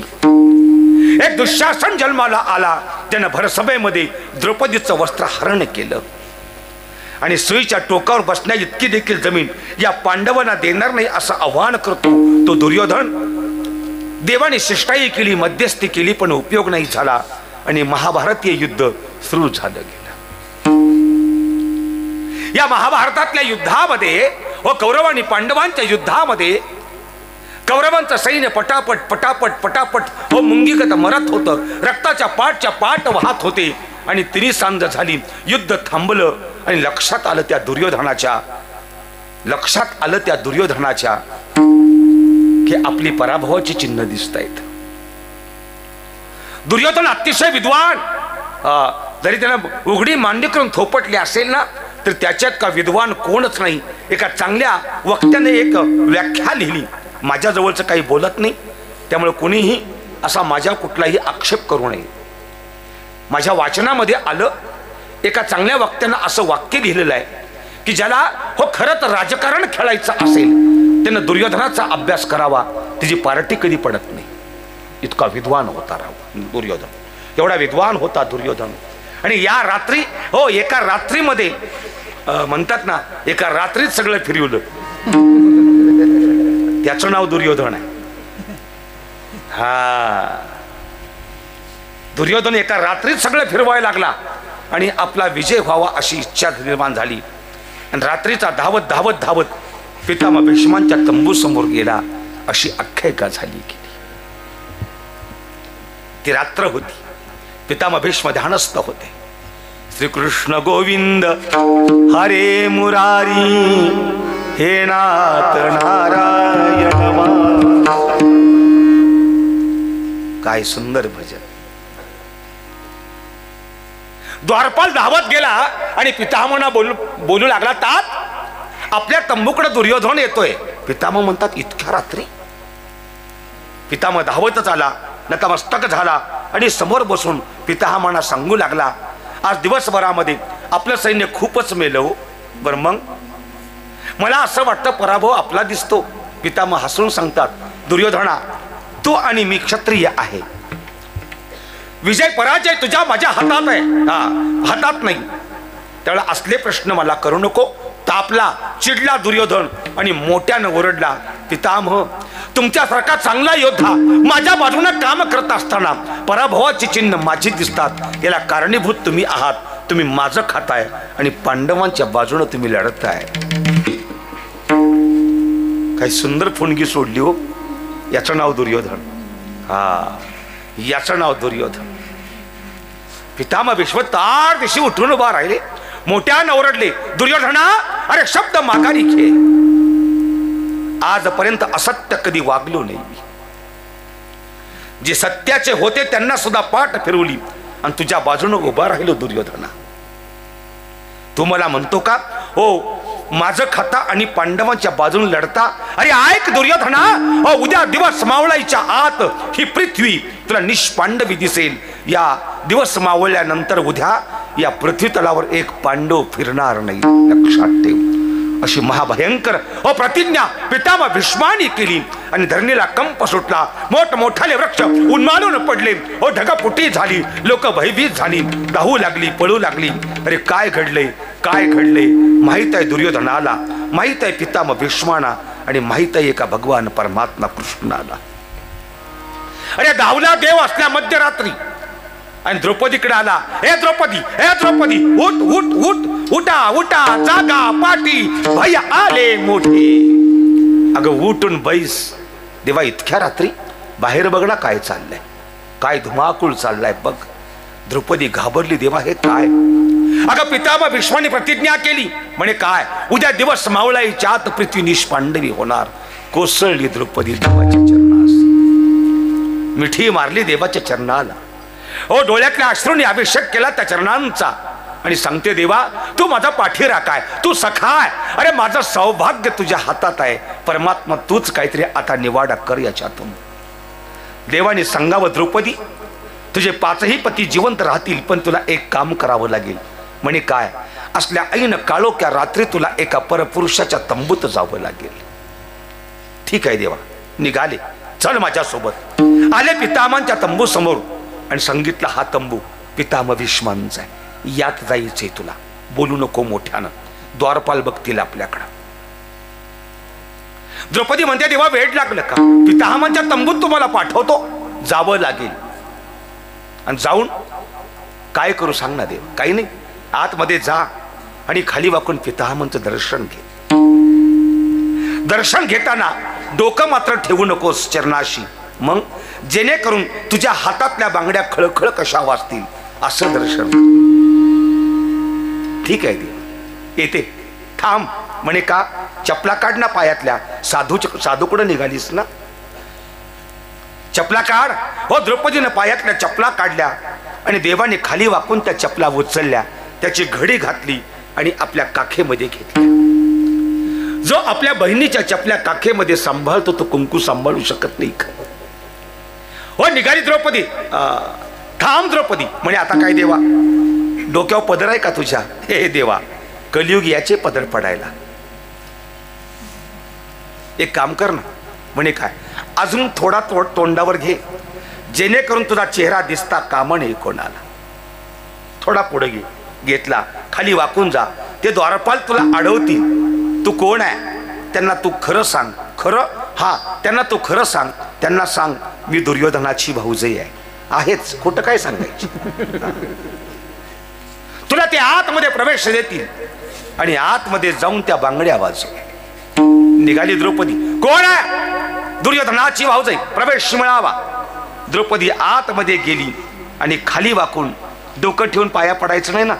एक दुःशासन जन्माला आला, त्यानं भरसभेमध्ये द्रौपदीचं वस्त्र हरण केलं आणि सुईच्या टोकावर बसण्या इतकी देखील जमीन या पांडवांना देणार नाही असं आव्हान करतो तो दुर्योधन. देवाने शिष्टाई केली, मध्यस्थी केली, पण उपयोग नाही झाला आणि महाभारतीय युद्ध सुरू झालं गेलं. या महाभारतातल्या युद्धामध्ये कौरव आणि पांडवांच्या युद्धामध्ये कौरवांचं सैन्य पटापट पटापट पटापट मुंगीगत मरत होतं. रक्ताच्या पाटच्या पाट वाहत होते आणि 3 सांज झाली. युद्ध थांबलं आणि लक्षात आलं त्या दुर्योधनाच्या की आपली पराभवाची चिन्ह दिसत आहेत. दुर्योधन अतिशय विद्वान, जरी त्यानं उघडी मांडी करून थोपटली असेल ना, तर त्याच्यात का विद्वान कोणच नाही. एका चांगल्या वक्त्याने एक व्याख्या लिहिली, माझ्या जवळचं काही बोलत नाही, त्यामुळे कोणीही असा माझ्या कुठलाही आक्षेप करू नये. माझ्या वाचनामध्ये आलं, एका चांगल्या वक्त्यानं असं वाक्य लिहिलेलं आहे की ज्याला खरं तर राजकारण खेळायचं असेल त्यानं दुर्योधनाचा अभ्यास करावा, त्याची पार्टी कधी पडत नाही. इतका विद्वान होता दुर्योधन, एवढा विद्वान होता दुर्योधन. आणि या रात्री एका रात्रीमध्ये म्हणतात ना, एका रात्रीत सगळं फिरवलं. त्याचं नाव दुर्योधन आहे. हा, दुर्योधन एका रात्रीत सगळं फिरवायला लागला आणि आपला विजय व्हावा अशी इच्छा निर्माण झाली. आणि रात्रीचा धावत धावत धावत पितामह भीष्मांच्या तंबू समोर गेला अशी आख्यायिका झाली गेली. ती रात्र होती. पितामह भीष्म ध्यानस्थ होते. श्रीकृष्ण गोविंद हरे मुरारी हे नाथ नारायण. काय सुंदर भजन. द्वारपाल धावत गेला आणि पितामहना बोलू लागला, तात आपल्या तंबूकडे दुर्योधन येतोय. पितामह म्हणतात, इतक्या रात्री? पितामह धावतच आला, नतमस्तक झाला आणि समोर बसून पितामहांना सांगू लागला, आज दिवसभरामध्ये आपलं सैन्य खूपच मेलं. बरं मग मला असं वाटतं पराभव आपला दिसतो. पितामह हसून सांगतात, दुर्योधना, तू आणि मी क्षत्रिय आहे. विजय पराजय तुझ्या माझ्या हातात आहे, हातात नाही. त्यावेळेला असले प्रश्न मला करू नको. तापला, चिडला दुर्योधन आणि मोठ्यानं ओरडला, पितामह, तुमच्यासारखा चांगला योद्धा माझ्या बाजूने काम करत असताना पराभवाची चिन्ह माझी दिसतात, याला कारणीभूत तुम्ही आहात. तुम्ही माझं खाताय आणि पांडवांच्या बाजूने तुम्ही लढताय. काही सुंदर फुणगी सोडली हो. याचं नाव दुर्योधन. हा, याचं नाव दुर्योधन. पितामह भीष्म तार दिशी उठून उभा राहिले, मोठ्यानं ओरडले, दुर्योधना, अरे शब्द माघारी घे. आजपर्यंत असत्य कधी वागलो नाही. जे सत्याचे होते त्यांना सुद्धा पाठ फिरवली आणि तुझ्या बाजूने उभा राहिलो दुर्योधना. तू मला म्हणतो का, हो माझं खाता आणि पांडवांच्या बाजूने लढता? अरे ऐक दुर्योधना, उद्या दिवस मावळायच्या आत ही पृथ्वी तुला निष्पांडवी दिसेल. या दिवस मावळल्यानंतर उद्या या पृथ्वी तलावर एक पांडव फिरणार नाही, लक्षात ठेव. अशी महाभयंकर प्रतिज्ञा पितामह भीष्मानी केली आणि धरणीला कंप सुटला. मोठमोठाले वृक्ष उन्माळून पडले. ढगफुटी झाली, लोक भयभीत झाली, धावू लागली, पळू लागली. अरे काय घडले, काय घडले माहित आहे दुर्योधनाला, माहित आहे पितामह भीष्माना आणि माहित आहे एका भगवान परमात्मा कृष्णाला. अरे धावला देव असल्या मध्यरात्री आणि द्रौपदीकडे आला. हे द्रौपदी, हे द्रौपदी, उठ उठ उठ, उठा उठा, जागा पाठी, भय आले मोठे. अगं उठून बैस. देवा इतक्या रात्री बाहेर बघ ना काय चाललंय, काय धुमाकूळ चाललाय बघ. द्रौपदी घाबरली, देवा हे काय? अगं पितामह भीष्माने प्रतिज्ञा केली म्हणे, काय उद्या दिवस मावळाईच्या आत पृथ्वी निष्पांडवी होणार. कोसळली द्रौपदी देवाच्या चरणास, मिठी मारली देवाच्या चरणाला. डोळ्यातल्या अश्रूंनी अभिषेक केला त्या चरणांचा आणि सांगते, देवा तू माझा पाठी राखाय, तू सखाय. अरे माझं सौभाग्य तुझ्या हातात आहे. परमात्मा तूच काहीतरी आता निवाडा कर याच्यातून. देवाने सांगावं, द्रौपदी तुझे पाचही पती जिवंत राहतील, पण तुला एक काम करावं लागेल. म्हणे काय? असल्या ऐन काळोख्या रात्री तुला एका परपुरुषाच्या तंबूत जावं लागेल. ठीक आहे देवा, निघाले, चल माझ्यासोबत. आले पितामहांच्या तंबू समोर आणि सांगितलं, हा तंबू पितामह भीष्मांचा आहे, यात जायचंय तुला, बोलू नको मोठ्यानं, द्वारपाल बघतील आपल्याकडं. द्रौपदी म्हणते, देवा वेळ लागलं का? पितामहांच्या तंबूत तुम्हाला पाठवतो, जावं लागेल. आणि जाऊन काय करू सांग ना देव? काही नाही, आतमध्ये जा आणि खाली वाकून पितामहांचं दर्शन घे. दर्शन घेताना डोकं मात्र ठेवू नकोस चरणाशी, मग जेणेकरून तुझ्या हातातल्या बांगड्या खळखळ कशा वाजतील असं दर्शन. ठीक आहे देव, येते, थांब. म्हणे का? चपला काढ ना पायातल्या. साधूकडे निघालीस ना, चपला काढ. हो, द्रौपदीनं पायातल्या चपला काढल्या आणि देवाने खाली वाकून त्या चपला उचलल्या, त्याची घडी घातली आणि आपल्या काखेमध्ये घेतल्या. जो आपल्या बहिणीच्या चपल्या काखेमध्ये सांभाळतो तो कुंकू सांभाळू शकत नाही का? हो, निघाली द्रौपदी. थांब द्रौपदी. म्हणे आता काय देवा, डोक्यावर पदर आहे का तुझ्या? हे देवा, कलियुग याचे पदर पडायला. एक काम कर ना. म्हणे काय? अजून थोडा तोंडावर घे, जेणेकरून तुझा चेहरा दिसता कामा नये कोणाला. थोडा पुढे घे. घेतला, खाली वाकून जा. ते द्वारपाल तुला अडवतील, तू कोण आहे त्यांना तू खरं सांग. खरं? हा, त्यांना तू खरं सांग. त्यांना सांग, मी दुर्योधनाची भाऊजाई आहे. आहेच, खोटं काय सांगायची? तुला ते आतमध्ये प्रवेश देतील आणि आतमध्ये जाऊन त्या बांगड्या वाजव. निघाली द्रौपदी. कोण आहे? दुर्योधनाची भाऊजाई, प्रवेश मिळावा. द्रौपदी आतमध्ये गेली आणि खाली वाकून, डोकं ठेवून पाया पडायचं नाही ना,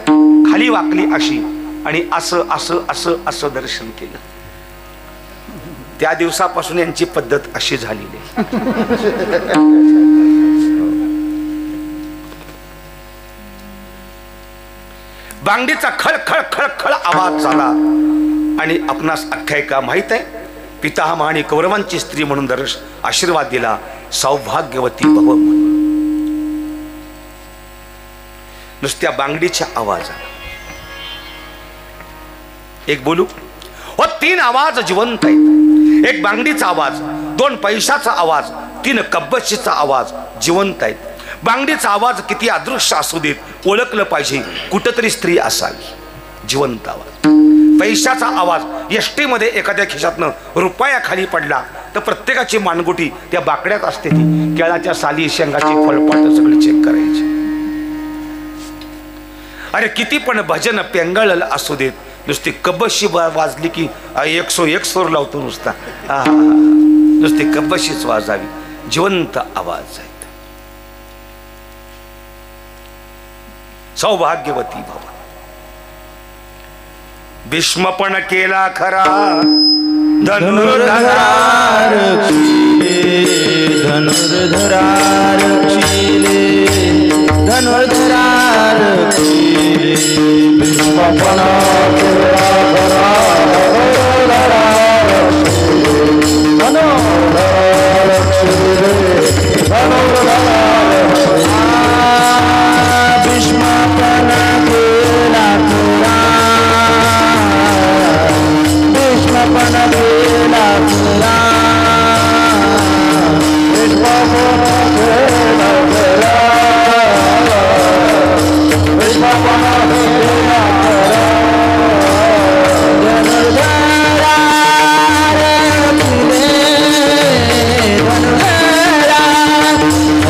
खाली वाकली अशी आणि असं असं असं असं दर्शन केलं. त्या दिवसापासून यांची पद्धत अशी झालेली. बांगडीचा खळ खळ खळ खळ आवाज झाला आणि आपणास आख्यायिका माहित आहे, पितामह आणि कौरवांची स्त्री म्हणून आशीर्वाद दिला, सौभाग्यवती भव म्हणून. नुसत्या बांगडीच्या आवाजाला एक बोलू. हो, 3 आवाज जिवंत आहेत. एक बांगडीचा आवाज, 2 पैशाचा आवाज, 3 कब्बशीचा आवाज जिवंत आहेत. बांगडीचा आवाज किती अदृश्य असू देत, ओळखलं पाहिजे, कुठंतरी स्त्री असावी. जिवंत आवाज. पैशाचा आवाज एसटी मध्ये एखाद्या खिशातनं रुपया खाली पडला तर प्रत्येकाची मानगुटी त्या बाकड्यात असते, ती केळाच्या साली शेंगाची फळपाट सगळी चेक करायची. अरे किती पण भजन पेंगाळल असू देत, नुसती कब्बशी वाजली की 101 सूर लावतो नुसता. नुसती कब्बशीच वाजावी, जिवंत आवाज आहेत. सौभाग्यवती भव. भीष्म पण केला खरा धनुर्धरा धनुर्धरा रक्षिले धनुर्धरा रक्षिले भीष्म पण केला खरा धनुर्धरा रक्षिले धनुर्धरा भीष्म पण केला खरा भीष्म पण केला खरा भीष्म पण केला खरा भीष्म पण केला खरा धनुर्धरा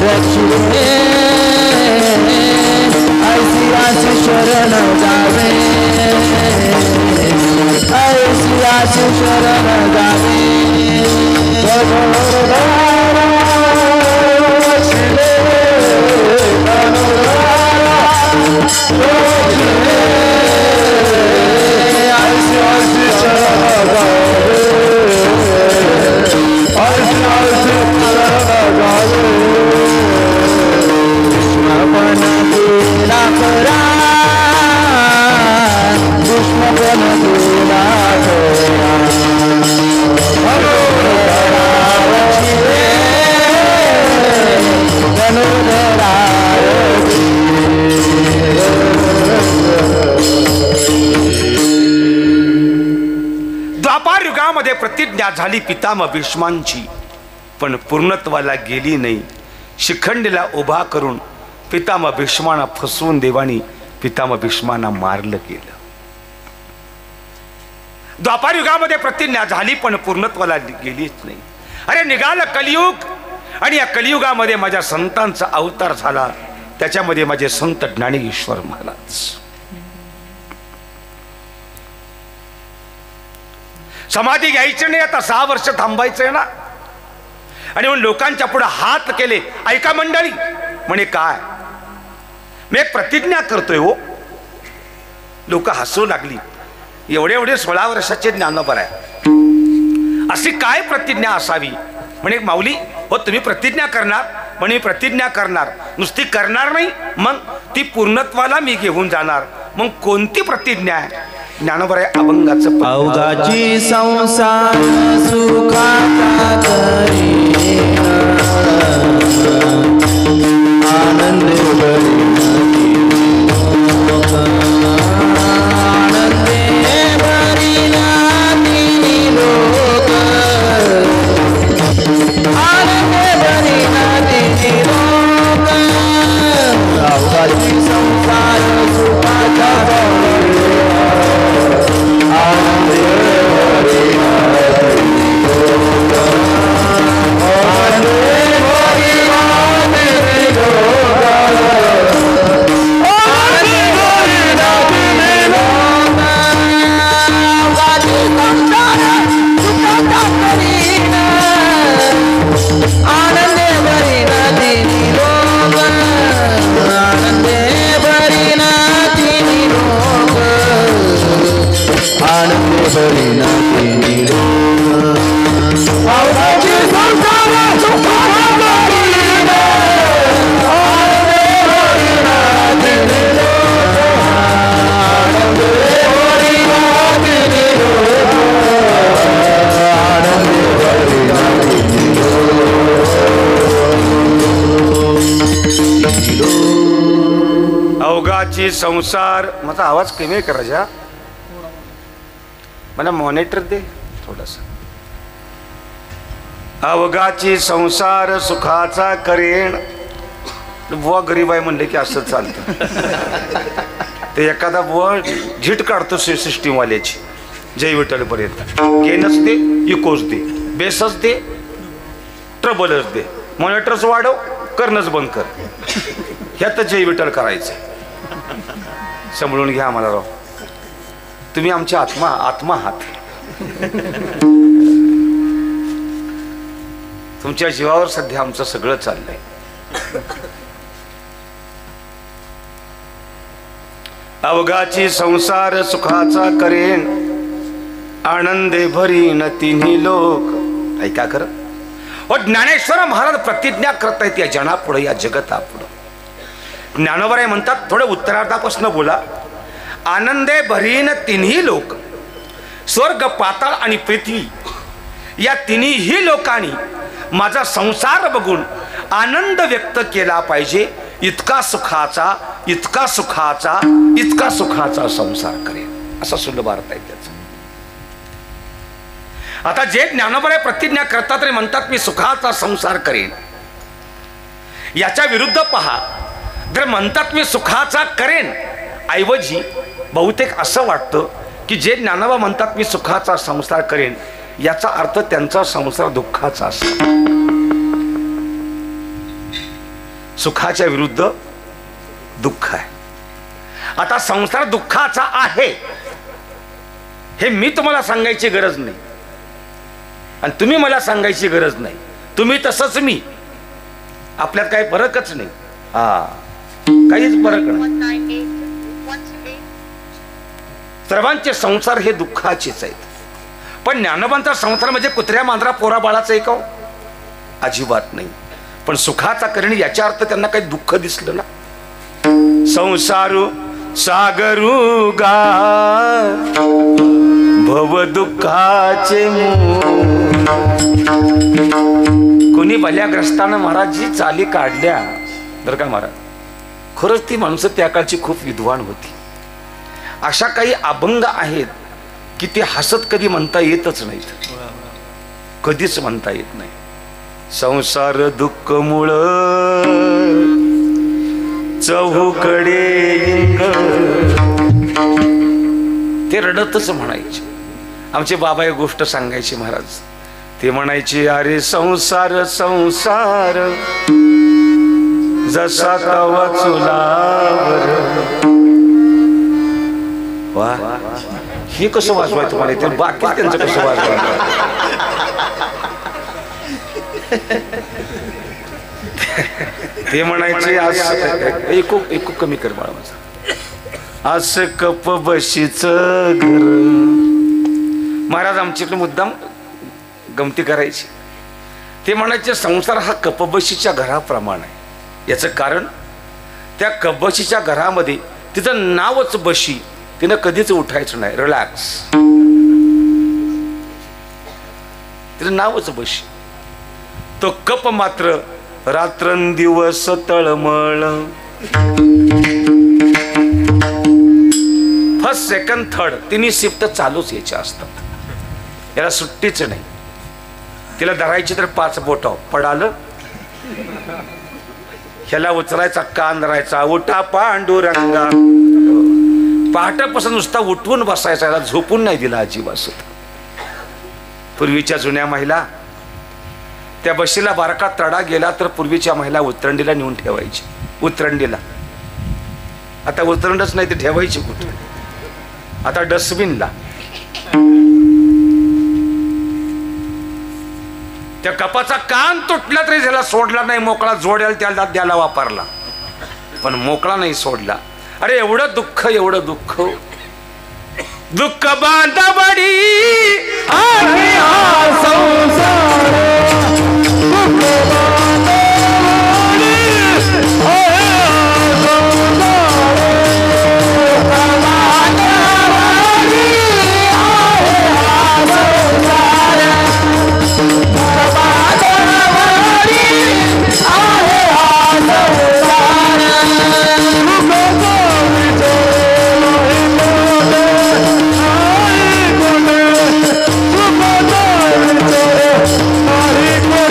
रक्षिले ऐसी आशी शरण जावे ऐसी आशी शरण जावे द्वापार युगामध्ये प्रतिज्ञा झाली पितामह भीष्मांची, पण पूर्णत्वाला गेली नाही. शिखंडीला उभा करून पितामह भीष्मांना फसवून देवानी पितामह भीष्मांना मारलं गेलं. द्वापार युगामध्ये प्रतिज्ञा झाली पण पूर्णत्वाला गेलीच नाही. अरे निघालं कलियुग आणि या कलियुगामध्ये माझ्या संतांचा अवतार झाला, त्याच्यामध्ये माझे संत ज्ञानेश्वर महाराज. समाधी घ्यायची नाही, आता 6 वर्ष थांबायचंय ना. आणि म्हणून लोकांच्या पुढे हात केले. ऐका मंडळी, म्हणे काय मी एक प्रतिज्ञा करतोय हो. लोक हसू लागली. एवढे 16 वर्षाचे ज्ञानोबा आहे, अशी काय प्रतिज्ञा असावी. म्हणे माऊली हो तुम्ही प्रतिज्ञा करणार. म्हणे प्रतिज्ञा करणार, नुसती करणार नाही, मग ती पूर्णत्वाला मी घेऊन जाणार. मग कोणती प्रतिज्ञा आहे. ज्ञानोबा आहे अभंगाचं. अवघाची संसार सुखाचा करीन आनंद अवघाची संसार. माझा आवाज कमी आहे का राजा? मला मॉनिटर दे थोडासा. अवघाची संसार सुखाचा करेण. बुवा गरीब आहे म्हणले की असं चालतं. ते एखादा बुवा झीट काढतो सिस्टीमवाल्याची. जय विठ्ठल पर्यंत गेनच दे, इकोच दे, बेसच दे, ट्रबलच दे, मॉनिटरच वाढव, करणंच बंद कर. ह्यात जय विठ्ठल करायचं. सांभाळून घ्या आम्हाला राव, तुम्ही आमचे आत्मा आहात. तुमच्या जीवावर सध्या आमचं सगळं चाललंय. अवघाची संसार सुखाचा करेन, आनंदे भरीन तिन्ही लोक. ऐका खरं, ज्ञानेश्वर महाराज प्रतिज्ञा करतायत या जनापुढे, या जगतापुढं. ज्ञानोबराय म्हणतात, थोडं उत्तरार्धापासून बोला. आनंदे भरीन तिन्ही लोक, स्वर्ग पाताळ आणि पृथ्वी या तिन्ही लोकांनी माझा संसार बघून आनंद व्यक्त केला पाहिजे. इतका सुखाचा, इतका सुखाचा, इतका सुखाचा संसार करेन, असा सुलभ अर्थ आहे त्याचा. आता जे ज्ञानोबराय प्रतिज्ञा करतात रे, म्हणतात मी सुखाचा संसार करेन, याच्या विरुद्ध पहा. जर म्हणतात मी सुखाचा करेन ऐवजी बहुतेक असं वाटतं की जे ज्ञानोबा म्हणतात मी सुखाचा संसार करेन, याचा अर्थ त्यांचा संसार दुःखाचा असतो. सुखाच्या विरुद्ध दुःख आहे. आता संसार दुःखाचा आहे हे मी तुम्हाला सांगायची गरज नाही, आणि तुम्ही मला सांगायची गरज नाही. तुम्ही तसंच मी, आपल्यात काही फरकच नाही. काहीच फरक नाही. सर्वांचे संसार हे दुःखाचेच आहेत. पण ज्ञानोबांचा संसार म्हणजे कुत्र्या मांजरा पोरा बाळाचा एक अजिबात नाही. पण सुखाचा करणे याच्या अर्थ त्यांना काही दुःख दिसलं ना. संसारू सागरू गा भव दुःखाचे कोणी भल्याग्रस्तानं महाराजजी चाली काढल्या बरं का महाराज. खरंच ती माणसं त्या काळची खूप विद्वान होती. अशा काही अभंग आहेत की ते हसत कधी म्हणता येतच नाहीत, कधीच म्हणता येत नाही. संसार दुःख मुळ चहूकडे ते रडतच म्हणायचे. आमचे बाबा एक गोष्ट सांगायचे महाराज. ते म्हणायचे, अरे संसार संसार जसा तवा चुलावर. वा, हे कसं वाजवाय तुम्हाला ते, बाकी त्यांचं कसं वाजवाय. ते म्हणायचे एक कमी कर बाळा माझा, असं कप बशीच घर. महाराज आमच्याकडे मुद्दाम गमती करायची. ते म्हणायचे संसार हा कपबशीच्या घराप्रमाणे आहे. याचं कारण त्या कपबशीच्या घरामध्ये तिचं नावच बशी, तिनं कधीच उठायचं नाही, रिलॅक्स. तिचं नावच बशी. तो कप मात्र रात्रंदिवस तळमळ. फर्स्ट सेकंड थर्ड तिन्ही शिफ्ट चालूच याच्या असतात. याला सुट्टीच नाही. तिला धरायची तर 5 बोट पडालं, ह्याला उचलायचा कान धरायचा, उठा पांडुरंगा. पहाटेपासून नुसता उठवून बसायचा, याला झोपून नाही दिला अजिबात. पूर्वीच्या जुन्या महिला त्या बशीला बारका तडा गेला तर पूर्वीच्या महिला उतरंडीला नेऊन ठेवायची. उतरंडीला आता उतरंडच नाही, ते ठेवायची कुठे? आता डस्टबिनला. त्या कपाचा कान तुटला तरी त्याला सोडला नाही, मोकळा जोडेल त्याला द्यायला वापरला, पण मोकळा नाही सोडला. अरे एवढं दुःख, एवढं दुःख, दुःख बांधवडी आहे हा संसार. Hare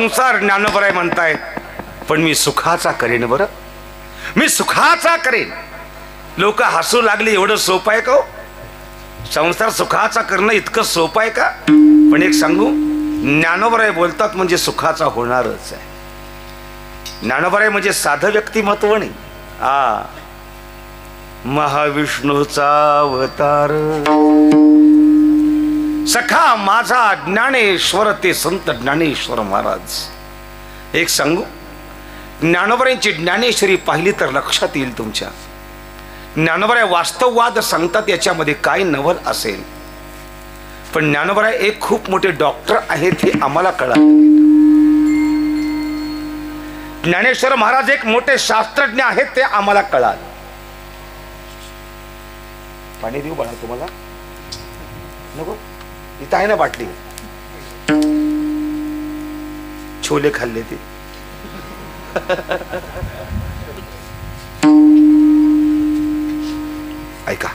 संसार ज्ञानोबराय म्हणताय, पण मी सुखाचा करेन बरं, मी सुखाचा करेन. लोक हसू लागले, एवढं सोपं आहे का हो? संसार सुखाचा करणं इतकं सोपं आहे का? पण एक सांगू, ज्ञानोबराय बोलतात म्हणजे सुखाचा होणारच आहे. ज्ञानोबराय म्हणजे साधं व्यक्तिमत्व नाही. महाविष्णूचा अवतार सखा माझा ज्ञानेश्वर, ते संत ज्ञानेश्वर महाराज. एक सांगू, ज्ञानोबरायांची ज्ञानेश्वरी पाहिली तर लक्षात येईल तुमच्या. ज्ञानोबराय वास्तववाद सांगतात, याच्यामध्ये काय नवल असेल. पण ज्ञानोबराय एक खूप मोठे डॉक्टर आहेत हे आम्हाला कळालं. ज्ञानेश्वर महाराज एक मोठे शास्त्रज्ञ आहेत ते आम्हाला कळालं. पाणी देऊ बाळा तुम्हाला? नको, इथं आहे ना बाटली. छोले खाल्ले ते. ऐका,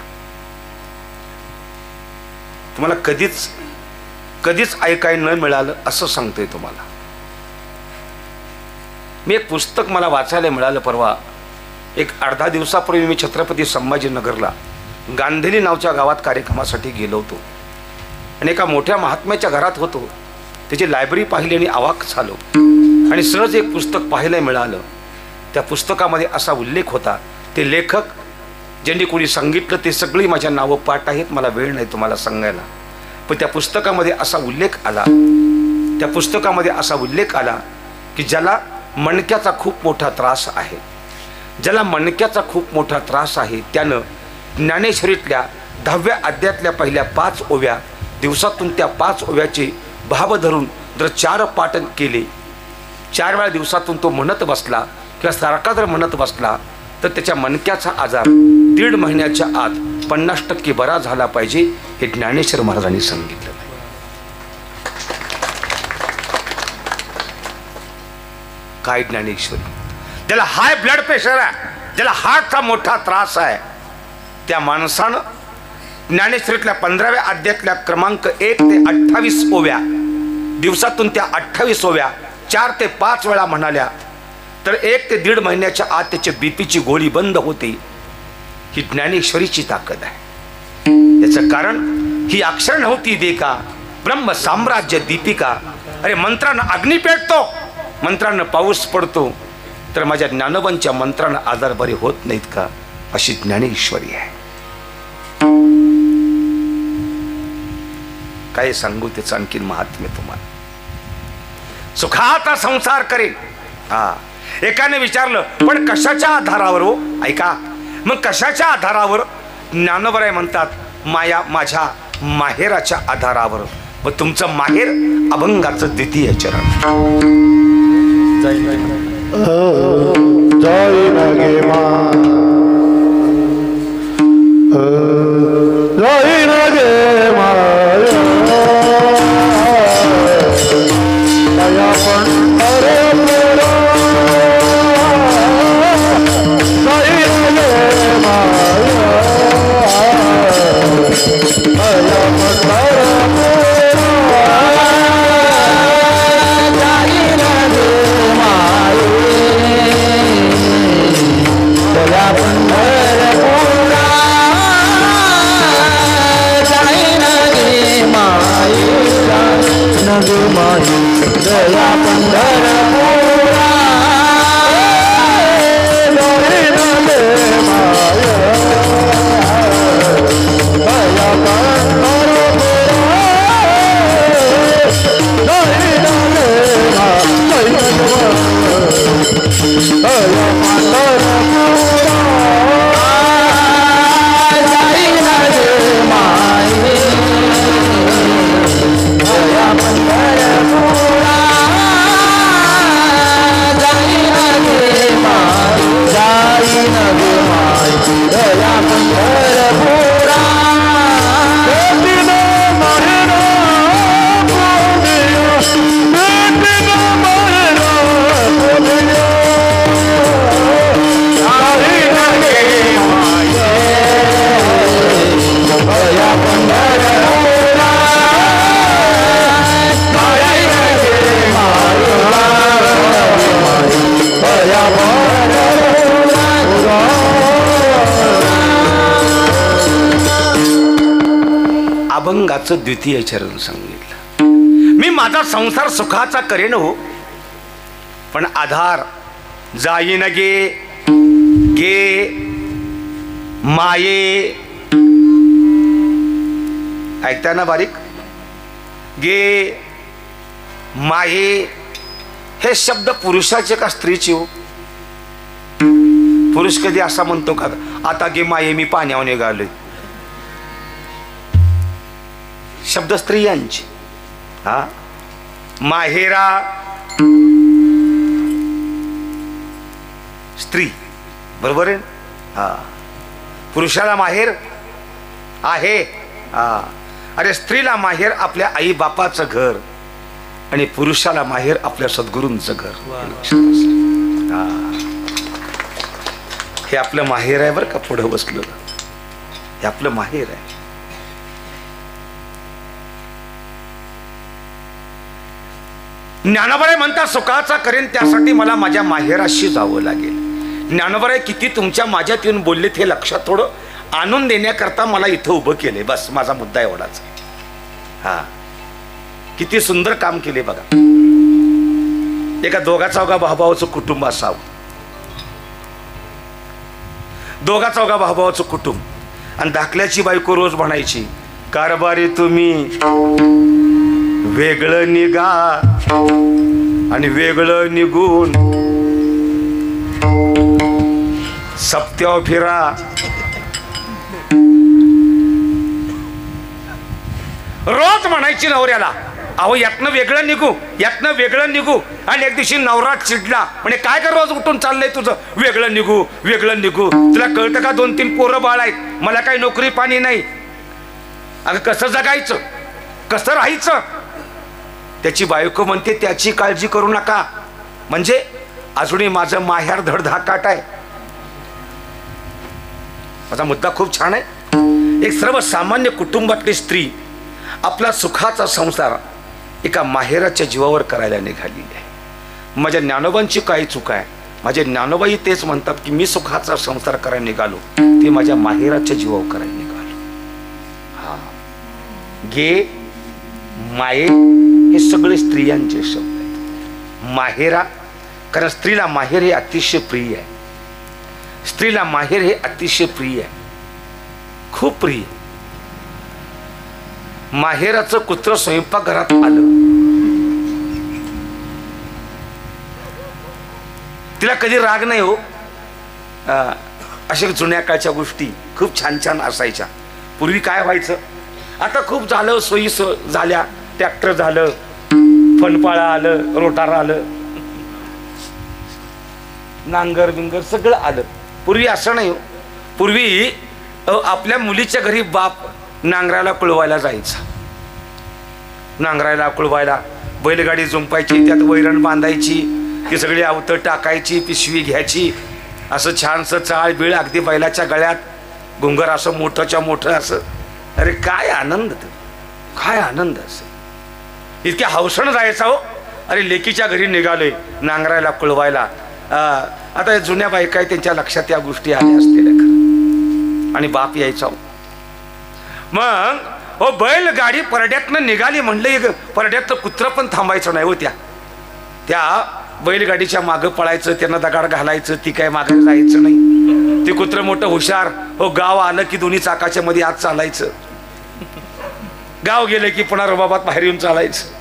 तुम्हाला कधीच ऐकाय न मिळालं असं सांगतोय तुम्हाला. मी एक पुस्तक मला वाचायला मिळालं परवा. एक 8-10 दिवसापूर्वी मी छत्रपती संभाजीनगरला गांधेली नावच्या गावात कार्यक्रमासाठी गेलो होतो आणि एका मोठ्या महात्म्याच्या घरात होतो. त्याची लायब्ररी पाहिली आणि अवाक झालो आणि सहज एक पुस्तक पाहायला मिळालं. त्या पुस्तकामध्ये असा उल्लेख होता, ते लेखक ज्यांनी कोणी सांगितलं ते सगळी माझ्या नावं पाठ आहेत, मला वेळ नाही तुम्हाला सांगायला. पण त्या पुस्तकामध्ये असा उल्लेख आला की ज्याला मणक्याचा खूप मोठा त्रास आहे, त्यानं ज्ञानेश्वरीतल्या 10व्या अध्यायातल्या पहिल्या 5 ओव्या दिवसातून त्या 5 ओव्याचे भाव धरून जर 4 पाठ केले, 4 वेळा दिवसातून तो म्हणत बसला किंवा सारखा जर म्हणत बसला तर त्याच्या मणक्याचा आजार 1.5 महिन्याच्या आत 50% बरा झाला पाहिजे, हे ज्ञानेश्वर महाराजांनी सांगितलं. काय ज्ञानेश्वरी? ज्याला हाय ब्लड प्रेशर आहे, ज्याला हार्टचा मोठा त्रास आहे, त्या माणसानं ज्ञानेश्वरीतल्या 15व्या अध्यायातल्या क्रमांक 1 ते 28 ओव्या दिवसातून त्या 28 ओव्या 4 ते 5 वेळा म्हणाल्या तर 1 ते 1.5 महिन्याच्या आत त्याची बीपीची गोळी बंद होते. ही ज्ञानेश्वरीची ताकद आहे. याचं कारण ही अक्षर नव्हती देखा ब्रह्म साम्राज्य दीपिका. अरे मंत्रानं अग्नी पेटतो, मंत्रानं पाऊस पडतो, तर माझ्या ज्ञानोबांच्या मंत्रानं आजार बरे होत नाहीत का? अशी ज्ञानेश्वरी आहे. काय सांगू त्याचं आणखीन महात्म्य तुम्हाला. सुखाचा संसार करेन. एकाने विचारलं, पण कशाच्या आधारावर हो? ऐका, मग कशाच्या आधारावर? ज्ञानोबराय म्हणतात, माया माझ्या माहेराच्या आधारावर. व तुमचं माहेर अभंगाचं 2य चरण. जय नगे मा, जय नगे माया दया पंढरपुरा, जय नगे माया दया दया पंढरपुरा, अभंगाचं द्वितीय चरण सांगितलं. मी माझा संसार सुखाचा करेन हो, पण आधार जाईन गे गे माये. ऐकता ना बारीक? गे माये हे शब्द पुरुषाचे का स्त्रीचे हो? पुरुष कधी असा म्हणतो का, आता गे माये मी पाण्यावर निघालोय? शब्द स्त्रियांचे. हा, माहेरा स्त्री, बरोबर आहे. हा, पुरुषाला माहेर आहे. हा, अरे स्त्रीला माहेर आपल्या आई बापाचं घर आणि पुरुषाला माहेर आपल्या सद्गुरूंचं घर. हा, हे आपलं माहेर आहे बरं का. पुढं बसलं हे आपलं माहेर आहे. ज्ञानोबराय म्हणतात सुखाचा करेन त्यासाठी मला माझ्या माहेराशी जावं लागेल. ज्ञानोबराय किती तुमच्या माझ्यात येऊन बोललेत हे लक्षात थोडं आणून देण्याकरता मला इथं उभं केले. बस माझा मुद्दा एवढाच. हा, किती सुंदर काम केले बघा. एका दोघा चौघा भाऊभावाचं कुटुंब असावं. दोघा चौघा भाऊभावाचं कुटुंब आणि धाकल्याची बायको रोज म्हणायची, कारभारी तुम्ही वेगळं निघा आणि वेगळं निघून सप्त्यावर फिरा. रोज म्हणायची नवऱ्याला, अहो यातनं वेगळं निघू, यातनं वेगळं निघू. आणि एक दिवशी नवरा चिडला, म्हणे काय कर रोज उठून चाललंय तुझं, वेगळं निघू वेगळं निघू. तुला कळतं का 2-3 पोरं बाळ आहेत, मला काही नोकरी पाणी नाही. अगं कसं जगायचं, कसं राहायचं? त्याची बायको म्हणते त्याची काळजी करू नका, म्हणजे अजूनही माझं माहेर धडधाकाट आहे. माझा मुद्दा खूप छान आहे. एक सर्वसामान्य कुटुंबातली स्त्री आपला सुखाचा संसार एका माहेराच्या जीवावर करायला निघालेली आहे. माझ्या ज्ञानोबांची काही चूक आहे? माझे ज्ञानोबाई तेच म्हणतात की मी सुखाचा संसार करायला निघालो ते माझ्या माहेराच्या जीवावर करायला निघालो. हा, गे माये हे सगळे स्त्रियांचे शब्द आहेत. माहेरा, कारण स्त्रीला माहेर हे अतिशय प्रिय आहे. स्त्रीला माहेर हे अतिशय प्रिय आहे, खूप प्रिय. माहेराचं कुत्र स्वयंपाकघरात आलं, तिला कधी राग नाही हो. अशा जुन्या काळच्या गोष्टी खूप छान छान असायच्या. पूर्वी काय व्हायचं, आता खूप झालं, सोयी झाल्या, ट्रॅक्टर झालं, फणपाळा आलं, रोटार आलं, नांगर बिंगर सगळं आलं. पूर्वी असं नाही हो. पूर्वी आपल्या मुलीच्या घरी बाप नांगरायला कुळवायला जायचा. नांगरायला कुळवायला बैलगाडी जुंपायची, त्यात वैरण बांधायची, ती सगळी आवतं टाकायची, पिशवी घ्यायची, असं छानसं चाळ बिळ अगदी बैलाच्या गळ्यात, घुंगर असं मोठंच्या मोठं असं. अरे काय आनंद, काय आनंद असं. इतक्या हौसण जायचा हो. अरे लेकीच्या घरी निघालोय नांगरायला कुळवायला. आता जुन्या बायका त्यांच्या लक्षात या गोष्टी आल्या असतील खरं. आणि बाप यायचा हो. मग हो बैलगाडी परड्यातनं निघाली म्हणलं, परड्यातलं कुत्रं पण थांबायचं नाही हो. त्या बैलगाडीच्या मागं पळायचं, त्यांना दगाड घालायचं, ती काय मागं जायचं नाही. ते कुत्रं मोठं हुशार हो. गाव आलं की दोन्ही चाकाच्या मध्ये आत चालायचं, गाव गेलं की पुन्हा रुबाबात बाहेर येऊन चालायचं.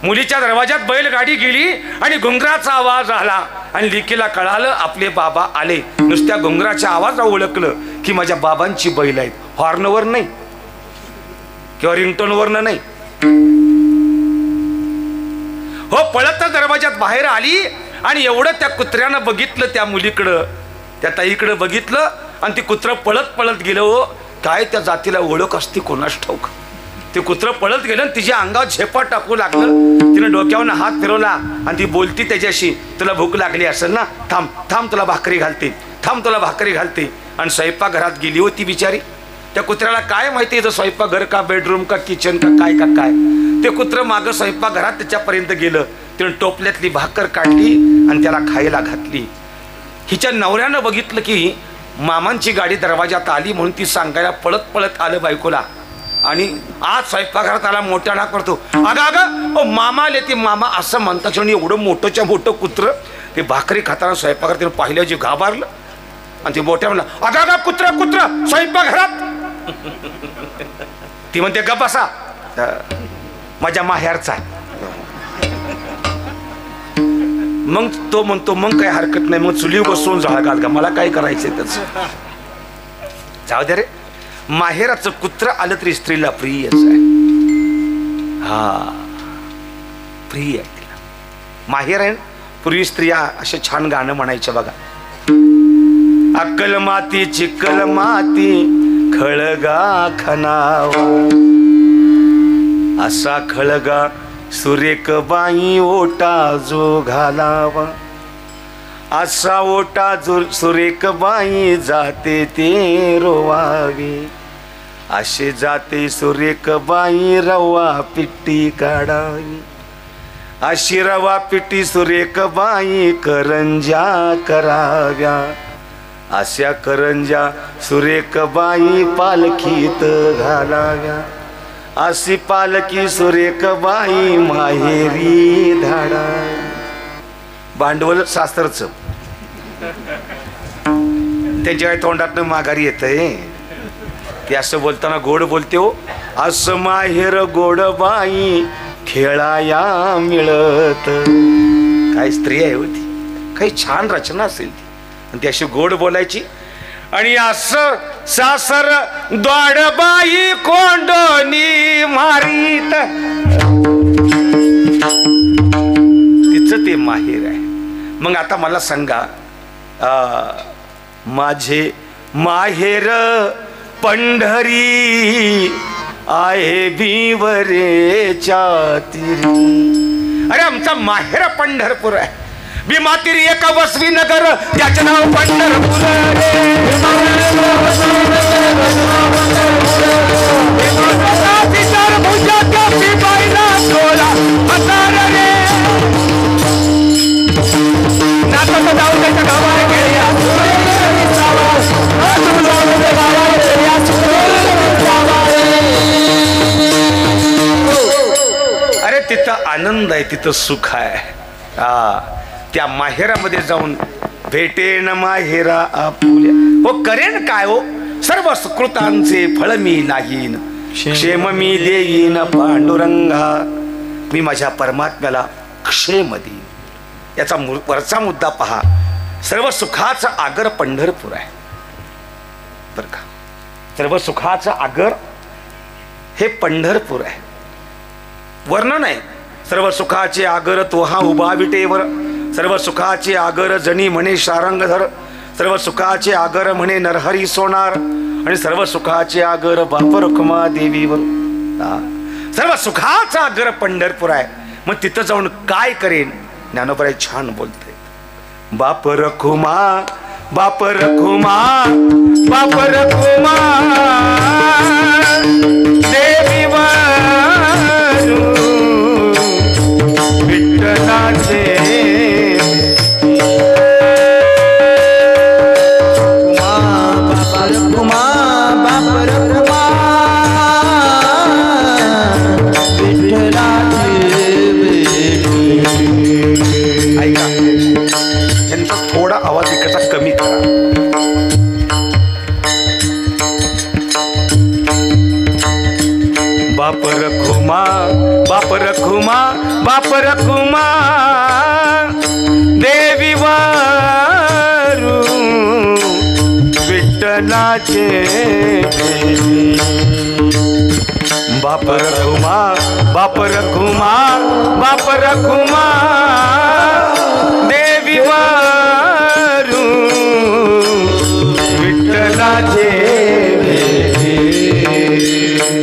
मुलीच्या दरवाजात बैलगाडी गेली आणि घुंगराचा आवाज आला आणि लेकीला कळालं आपले बाबा आले. नुसत्या घुंगराच्या आवाजावर ओळखलं की माझ्या बाबांची बैल आहेत. हॉर्नवर नाही किंवा रिंगटोनवरनं नाही हो. पळत दरवाजात बाहेर आली आणि एवढं त्या कुत्र्यानं बघितलं, त्या मुलीकडं, त्या ताईकडं बघितलं आणि ती कुत्रं पळत पळत गेलं हो. काय त्या जातीला ओळख असती कोणास ठाऊक. ते कुत्रं पळत गेलं आणि तिच्या अंगावर झेपा टाकू लागलं. तिने डोक्यावरनं हात फिरवला आणि ती बोलती त्याच्याशी, तुला भूक लागली असेल ना, थांब थांब तुला भाकरी घालते, थांब तुला भाकरी घालते. आणि स्वयंपाकघरात गेली होती बिचारी. त्या कुत्र्याला काय माहिती इथं स्वयंपाकघर का बेडरूम का किचन का काय का काय. ते कुत्रं मागं स्वयंपाकघरात त्याच्यापर्यंत गेलं. तिने टोपल्यातली भाकर काढली आणि त्याला खायला घातली. हिच्या नवऱ्यानं बघितलं की मामांची गाडी दरवाजात आली म्हणून ती सांगायला पळत पळत आलं बायकोला. आणि आज स्वयंपाकघरात आला मोठ्याना करतो, अगं अगं ओ मामा आले. ते मामा असं म्हणतात आणि एवढं मोठंच्या मोठं कुत्रं ते भाकरी खाताना स्वयंपाकघरात तिने पाहिलं जे घाबरलं. आणि ते मोठ्या म्हणलं, अगं अगं कुत्र कुत्र स्वयंपाकघरात. ती म्हणते गप बसा, माझ्या माहेरचा आहे. मग तो म्हणतो मग काही हरकत नाही, मग चुली बसवून जाळ घाल का, मला काय करायचंय त्याच. जाऊ दे रे, माहेराचं कुत्र आलं तरी स्त्रीला प्रियच आहे. हा प्रिय आहे तिला माहेर आहे. पूर्वी स्त्रिया असे छान गाणं म्हणायचे बघा. अक्कल माती चिक्कल माती खळगा खणावा, असा खळगा सुरेख बाई ओटा जो घालावा, असा ओटा जो सुरेख बाई जाते ते रोवावी, असे जाते सुरेख बाई रवा पिट्टी काढावी, अशी रवा पिट्टी सुरेख बाई करंजा कराव्या, अशा करंजा सुरेख बाई पालखीत घालाव्या, अशी पालखी सुरेख बाई माहेरी धाडा. भांडवल शास्त्रचं त्यांच्या तोंडातनं माघारी येतंय. ते असं बोलताना गोड बोलते हो. असं माहेर गोड बाई खेळाया मिळत. काय स्त्री आहे होती, काही छान रचना असेल ती, आणि ती अशी गोड बोलायची. आणि असं सासर द्वाडबाई कोंडोनी मारीत, तिचं ते माहेर आहे. मग आता मला सांगा, माझे माहेर पंढरी आहे भिवरेच्या तीरी. अरे आमचा माहेर पंढरपूर आहे. भीमातीरी एक वसवी नगर, त्याचं नाव पंढरपूर. अरे तिथं आनंद आहे, तिथं सुख आहे. त्या माहेरामध्ये जाऊन भेटेन माहेरा आपुल्या. हो करेन काय हो, सर्व सुकृतांचे फळ मी लागीन, क्षेम मी देईन पांडुरंगा. मी माझ्या परमात्म्याला क्षेम देईन. याचा वरचा मुद्दा पहा. सर्व सुखाचा आगर पंढरपूर आहे बरं का. सर्व सुखाचा आगर हे पंढरपूर आहे. वर्णन आहे. सर्व सुखाचे आगर तोहा उभा विटेवर, सर्व सुखाचे आगर जणी म्हणे शारंगधर, सर्व सुखाचे आगर म्हणे नरहरी सोनार, आणि सर्व सुखाचे आगर बाप रखुमा देवीवर. सर्व सुखाचा आगर पंढरपूर आहे. मग तिथं जाऊन काय करेन. ज्ञानोबराय छान बोलते. बाप रखुमा बाप रखुमा बाप रखुमा देवीवर विठ्ठलाचे थोडा आवाज इकडचा कमी करा. बाप रखुमा बाप रखुमा बाप रखुमा देवी वारू विठ्ठलाचे. बाप रखुमा बाप रखुमा बाप रखुमा देवी वारू विठ्ठलाचे.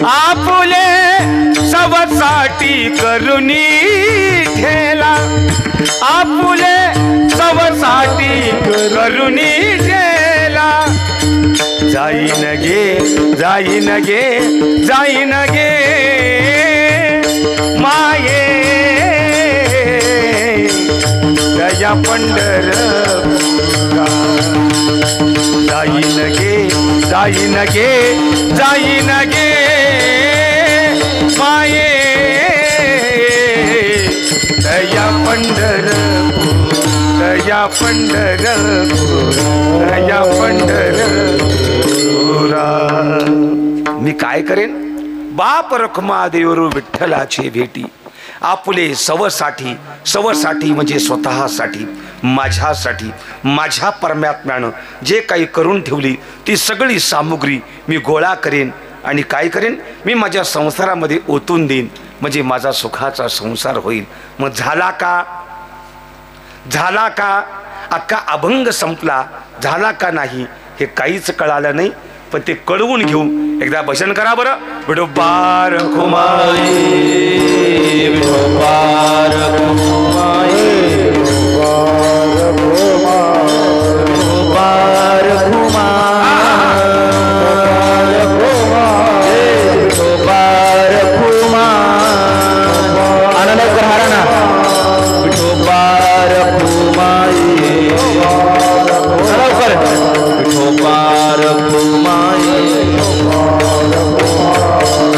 आपुले सवसाठी करुणी ठेला, आपुले सवसाठी करुणी ठेला. जाईन गे जाईन गे जाईन गे माये दया पंढरपुरा. जाईन गे जाईन गे जाईन गे माये दया पंढरपूर दया पंढरपूर दया पंढरपुरा. मी काय करेन बाप रखुमादेवरू विठ्ठलाची भेटी आपले सवसाठी सवसाठी म्हणजे स्वतःसाठी माझ्यासाठी माझ्या परमात्म्यानं जे काही करून ठेवली ती सगळी सामुग्री मी गोळा करेन आणि काय करेन मी माझ्या संसारामध्ये ओतून देईन म्हणजे माझा सुखाचा संसार होईल. मग झाला का अख्खा अभंग संपला झाला का नाही हे काहीच कळालं नाही. पण ते कळवून घेऊ एकदा भजन करा बरं. विठोबा रखुमाई विठोबा रखुमाई विठोबा रखुमाई विठोबा रखुमाई आनंद करा ना. विठोबा रखुमाई विठोबा रखुमाई विठोबा रखुमाई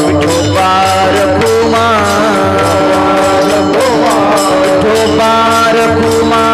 विठोबा रखुमाई विठोबा रखुमाई विठोबा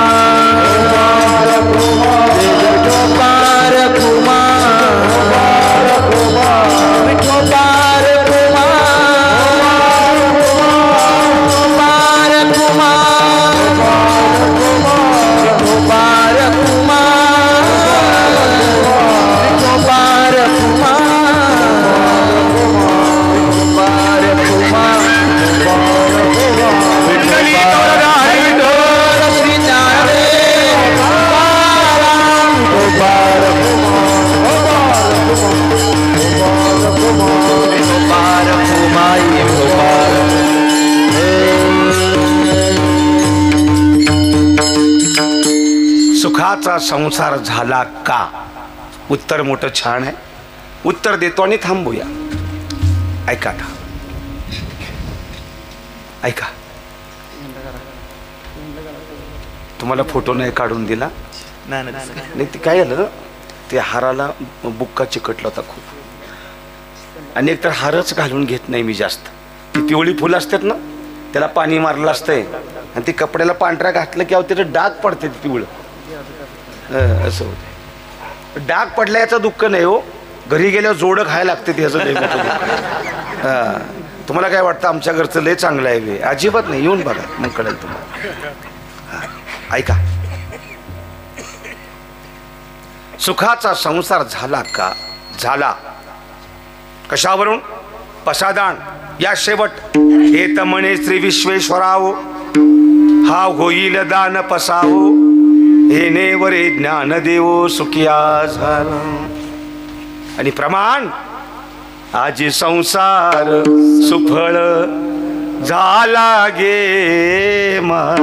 सुखाचा संसार झाला का. उत्तर मोठं छान आहे. उत्तर देतो आणि थांबूया. ऐका आता ऐका. तुम्हाला फोटो नाही काढून दिला नाही ते काय झालं ते हाराला बुक्का चिकटला होता खूप आणि एकतर हारच घालून घेत नाही मी जास्त. ती पिवळी फुलं असतात ना त्याला पाणी मारलं असतंय आणि ते कपड्याला पांढरा घातलं की त्याचं डाग पडते पिवळं असं होतं. डाग पडला याचं दुःख नाही हो. घरी गेल्यावर जोडं खायला लागते त्याचं लय मोठं दुःख. तुम्हाला काय वाटतं आमच्या घरचं लय चांगलं आहे वे. अजिबात नाही. येऊन बघा मग कळेल तुम्हाला. ऐका. सुखाचा संसार झाला का. झाला कशावरून. पसादान या शेवट हे तर म्हणे श्री विश्वेश्वराव हा होईल दान पसावो हे वरे ज्ञान देवो सुखिया झाला. आणि प्रमाण आजी संसार सुफळ झाला गे माय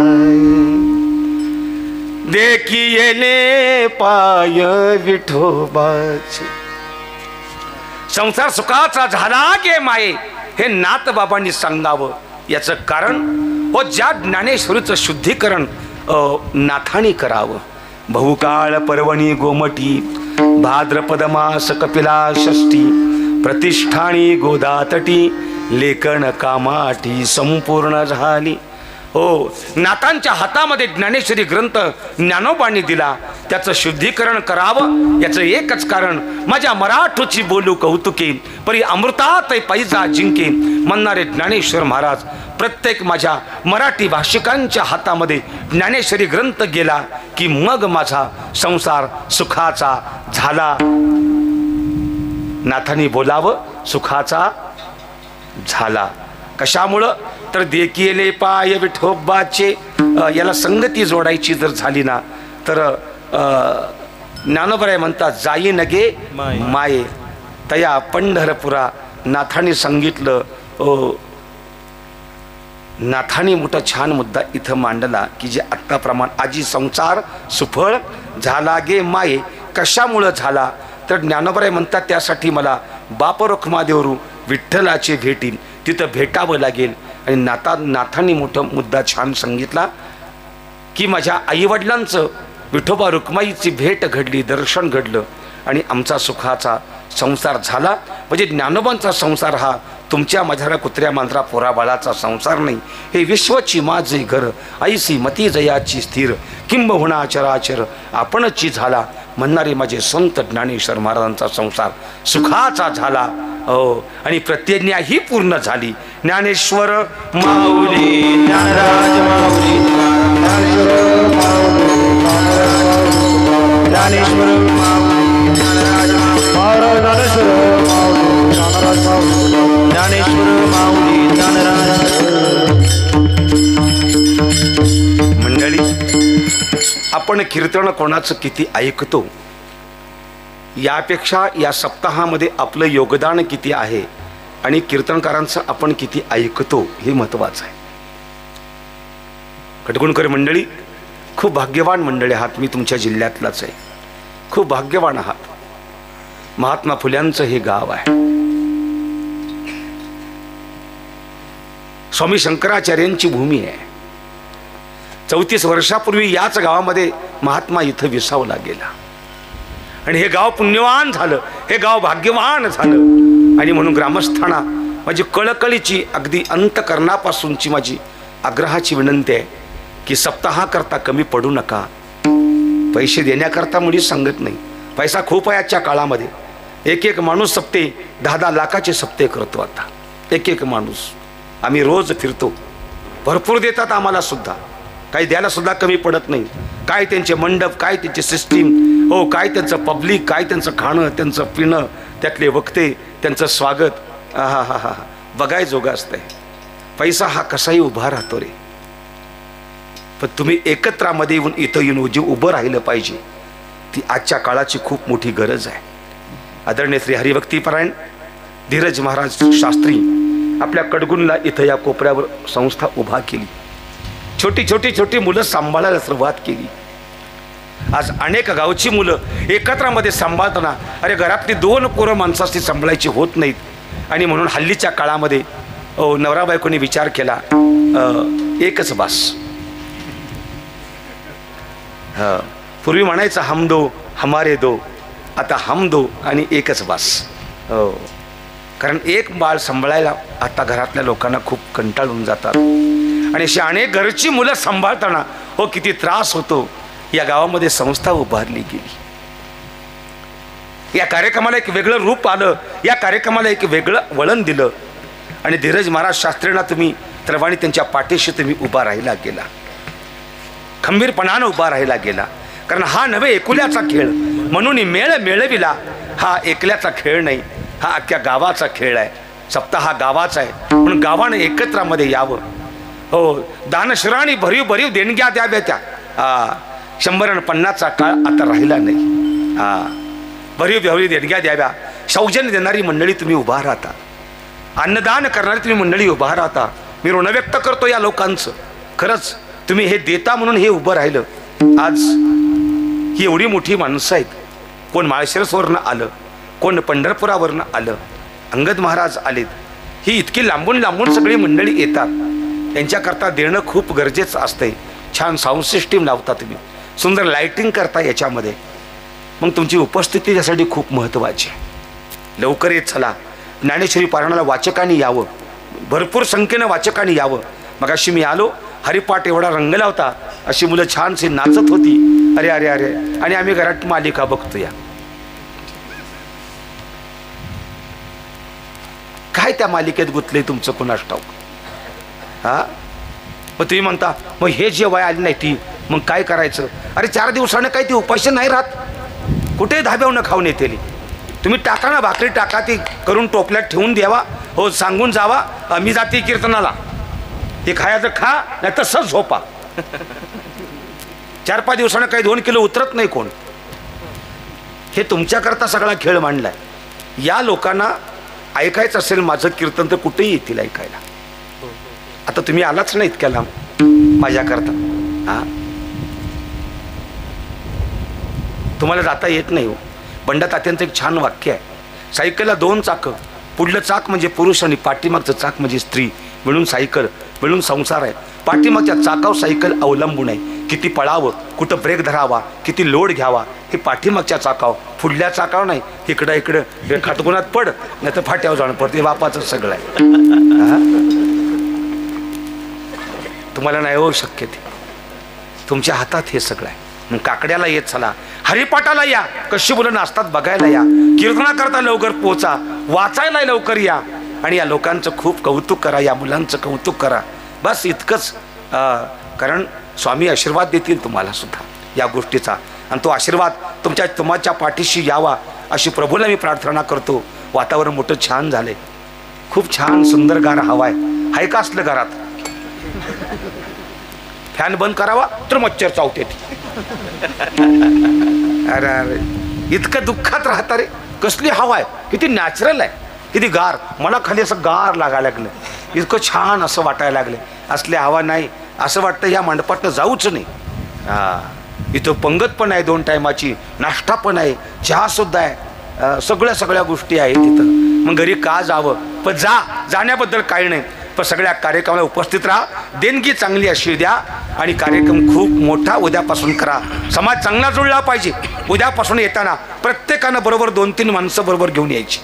देखी येले पाय विठोबाचे. संसार सुखाचा झाला गे माये हे नाथ बाबांनी सांगावं. याचं कारण व ज्या ज्ञानेश्वरीचं शुद्धीकरण नाथानी करावं. बहुकाळ पर्वणी गोमटी भाद्रपद मास कपिला षष्ठी प्रतिष्ठानी गोदातटी लेखन कामाठी संपूर्ण झाली. हो नाथांच्या हातामध्ये ज्ञानेश्वरी ग्रंथ ज्ञानोबांनी दिला. त्याचं शुद्धीकरण करावं याचं एकच कारण माझ्या मराठोची बोलू कौतुके परी अमृतात पैजा जिंके म्हणणारे ज्ञानेश्वर महाराज. प्रत्येक माझ्या मराठी भाषिकांच्या हातामध्ये ज्ञानेश्वरी ग्रंथ गेला की मग माझा संसार सुखाचा झाला. नाथांनी बोलावं सुखाचा झाला. कशामुळं तर देखिले पाय विठोबाचे. याला संगती जोडायची जर झाली ना तर ज्ञानोबराय म्हणतात जाई नगे माये तया पंढरपुरा. नाथांनी सांगितलं. नाथांनी मोठा छान मुद्दा इथं मांडला की जे आत्ताप्रमाण आजी संसार सुफळ झाला गे माये. कशामुळं झाला तर ज्ञानोबराय म्हणतात त्यासाठी मला बाप रखुमादेवरू विठ्ठलाचे भेटीन तिथं भेटावं लागेल. आणि नाथांनी मोठा मुद्दा छान सांगितला की माझ्या आईवडिलांचं विठोबा रुक्माईची भेट घडली दर्शन घडलं आणि आमचा सुखाचा संसार झाला. म्हणजे ज्ञानोबांचा संसार हा तुमच्या माझ्या कुत्र्या मांजरा पोराबाळाचा संसार नाही. हे विश्वची माझे घर, ऐसी मती जयाची स्थिर, किंबहुना चराचर आपणची झाला, म्हणणारे माझे संत ज्ञानेश्वर महाराजांचा संसार सुखाचा झाला. हो, आणि प्रत्यज्ञा ही पूर्ण झाली. ज्ञानेश्वर माऊली, ज्ञानराज माऊली, ज्ञानेश्वर माऊली, ज्ञानराज ज्ञानेश्वर माऊली, ज्ञानराज. मंडळी, आपण कीर्तन कोणाचं किती ऐकतो यापेक्षा या सप्ताहामध्ये आपलं योगदान किती आहे आणि कीर्तनकारांचं आपण किती ऐकतो हे महत्त्वाचं आहे. खटगुणकर मंडळी, खूप भाग्यवान मंडळी आहात. मी तुमच्या जिल्ह्यातलाच आहे. खूप भाग्यवान आहात. महात्मा फुल्यांचं हे गाव आहे. स्वामी शंकराचार्यांची भूमी आहे. 34 वर्षापूर्वी याच गावामध्ये महात्मा इथं विसावला गेला आणि हे गाव पुण्यवान झालं, हे गाव भाग्यवान झालं. आणि म्हणून ग्रामस्थांना माझी कळकळीची, अगदी अंतकरणापासूनची माझी आग्रहाची विनंती आहे की सप्ताहाकरता कमी पडू नका. पैसे देण्याकरता मुळीच सांगत नाही. पैसा खूप आहे आजच्या काळामध्ये. एक एक माणूस सप्ते 10-10 लाखाचे सप्ते करतो आता. एक एक माणूस आम्ही रोज फिरतो. भरपूर देतात आम्हाला सुद्धा, काही द्यायला सुद्धा कमी पडत नाही. काय त्यांचे मंडप, काय त्यांची सिस्टीम, हो काय त्यांचं पब्लिक, काय त्यांचं खाणं, त्यांचं पिणं, त्यातले वक्ते, त्यांचं स्वागत, हा हा हा बघाय जोगा असतंय. पैसा हा कसाही उभा राहतो रे, पण तुम्ही एकत्रामध्ये येऊन इथं येऊन जे उभं राहिलं पाहिजे, ती आजच्या काळाची खूप मोठी गरज आहे. आदरणीय श्री हरिभक्तीपरायण धीरज महाराज शास्त्री आपल्या कडगुणला इथं या कोपऱ्यावर संस्था उभा केली. छोटी छोटी छोटी मुलं सांभाळायला सुरुवात केली. आज अनेक गावची मुलं एकत्रामध्ये सांभाळताना अरे घरातली 2 पोरं माणसाची सांभाळायची होत नाहीत. आणि म्हणून हल्लीच्या काळामध्ये नवरा बायकोनी विचार केला एकच बास. पूर्वी म्हणायचं हम दो हमारे दो, आता हम दो आणि एकच बास. हो, कारण एक बाळ सांभाळायला आता घरातल्या लोकांना खूप कंटाळून जातात. आणि अशी अनेक घरची मुलं सांभाळताना हो किती त्रास होतो. या गावामध्ये संस्था उभारली गेली. या कार्यक्रमाला एक वेगळं रूप आलं, या कार्यक्रमाला एक वेगळं वळण दिलं. आणि धीरज महाराज शास्त्रींना तुम्ही सर्वांनी त्यांच्या पाठीशी तुम्ही उभा राहिला गेला, खंबीरपणानं उभा राहिला गेला. कारण हा नव्हे एकुल्याचा खेळ, म्हणून मेळ मेळविला हा एकल्याचा खेळ नाही, हा अख्ख्या गावाचा खेळ आहे. सप्ताह हा गावाचा आहे, म्हणून गावानं एकत्रामध्ये यावं. हो, दानशूरांनी भरीव भरीव देणग्या द्याव्या. त्या 100 आणि 50चा काळ आता राहिला नाही. भरीव भरीव देणग्या द्याव्या. सौजन्य देणारी मंडळी तुम्ही उभा राहता, अन्नदान करणारी तुम्ही मंडळी उभा राहता. मी ऋण व्यक्त करतो या लोकांचं. खरंच तुम्ही हे देता म्हणून हे उभं राहिलं. आज ही एवढी मोठी माणसं आहेत. कोण माळशिरसवरनं आलं, कोण पंढरपुरावरनं आलं, अंगद महाराज आलेत. ही इतकी लांबून लांबून सगळी मंडळी येतात. त्यांच्याकरता देणं खूप गरजेचं असतंय. छान साऊंड सिस्टीम लावता तुम्ही, सुंदर लाईटिंग करता याच्यामध्ये, मग तुमची उपस्थिती त्यासाठी खूप महत्त्वाची आहे. लवकर येत चला. ज्ञानेश्वरी पारायणाला वाचकांनी यावं, भरपूर संख्येनं वाचकांनी यावं. मगाशी मी आलो, हरिपाठ एवढा रंगला होता, अशी मुलं छानशी नाचत होती. अरे अरे अरे, आणि आम्ही घरात मालिका बघतोया. काय त्या मालिकेत गुंतले तुमचं कुणास ठाऊक. हा, मग तुम्ही म्हणता मग हे जे वय आली नाही ती मग काय करायचं. अरे 4 दिवसानं काही ती उपाशी नाही राहत. कुठे धाब्यावनं खाऊन येतेली. तुम्ही टाका ना, भाकरी टाका, ती करून टोपल्यात ठेवून द्यावा. हो, सांगून जावा मी जाते कीर्तनाला, ते खायचं खा, नाही तसंच झोपा. 4-5 दिवसानं काही 2 किलो उतरत नाही कोण. हे तुमच्याकरता सगळा खेळ मांडलाय. या लोकांना ऐकायचं असेल माझं कीर्तन तर कुठेही येतील ऐकायला. आता तुम्ही आलाच नाही इतक्या लांब माझ्याकरता. हा, तुम्हाला जाता येत नाही हो. बंडा तात्यांचं एक छान वाक्य आहे. सायकलला 2 चाकं, पुढलं चाक म्हणजे पुरुष आणि पाठीमागचं चाक म्हणजे स्त्री, मिळून सायकल, मिळून संसार आहे. पाठीमागच्या चाकावर सायकल अवलंबून आहे. किती पळावं, कुठं ब्रेक धरावा, किती लोड घ्यावा, हे पाठीमागच्या चाकाव, पुढल्या चाकाव नाही. इकडं इकडं खाटगुणात पड, नाही तर फाट्यावर जाणं पडते. बापाचं सगळं आहे. तुम्हाला नाही होऊ शक्य ते. तुमच्या हातात हे सगळं आहे. मग काकड्याला येत चला, हरिपाठाला या, कशी मुलं नाचतात बघायला या, कीर्तना करता लवकर पोचा, वाचायला लवकर या, आणि या लोकांचं खूप कौतुक करा, या मुलांचं कौतुक करा. बस इतकंच. कारण स्वामी आशीर्वाद देतील तुम्हाला सुद्धा या गोष्टीचा, आणि तो आशीर्वाद तुमच्या पाठीशी यावा अशी प्रभूला मी प्रार्थना करतो. वातावरण मोठं छान झालंय, खूप छान सुंदर गार हवाय. हाय का असलं घरात? फॅन बंद करावा तर मच्छर चावते. अरे अरे इतकं दुःखात राहता रे. कसली हवा आहे, किती नॅचरल आहे, किती गार. मला खाली असं गार लागायला लागलं, इतकं छान असं वाटायला लागलं. असली हवा नाही, असं वाटतं या मंडपातनं जाऊच नाही. इथं पंगत पण आहे, 2 टायमाची नाश्ता पण आहे, चहा सुद्धा आहे, सगळ्या गोष्टी आहेत तिथं. मग घरी का जावं? पण जाण्याबद्दल काही नाही, पण सगळ्या कार्यक्रमाला उपस्थित राहा. देणगी चांगली अशी द्या, आणि कार्यक्रम खूप मोठा उद्यापासून करा. समाज चांगला जुळला पाहिजे. उद्यापासून येताना प्रत्येकानं बरोबर 2-3 माणसं बरोबर घेऊन यायची.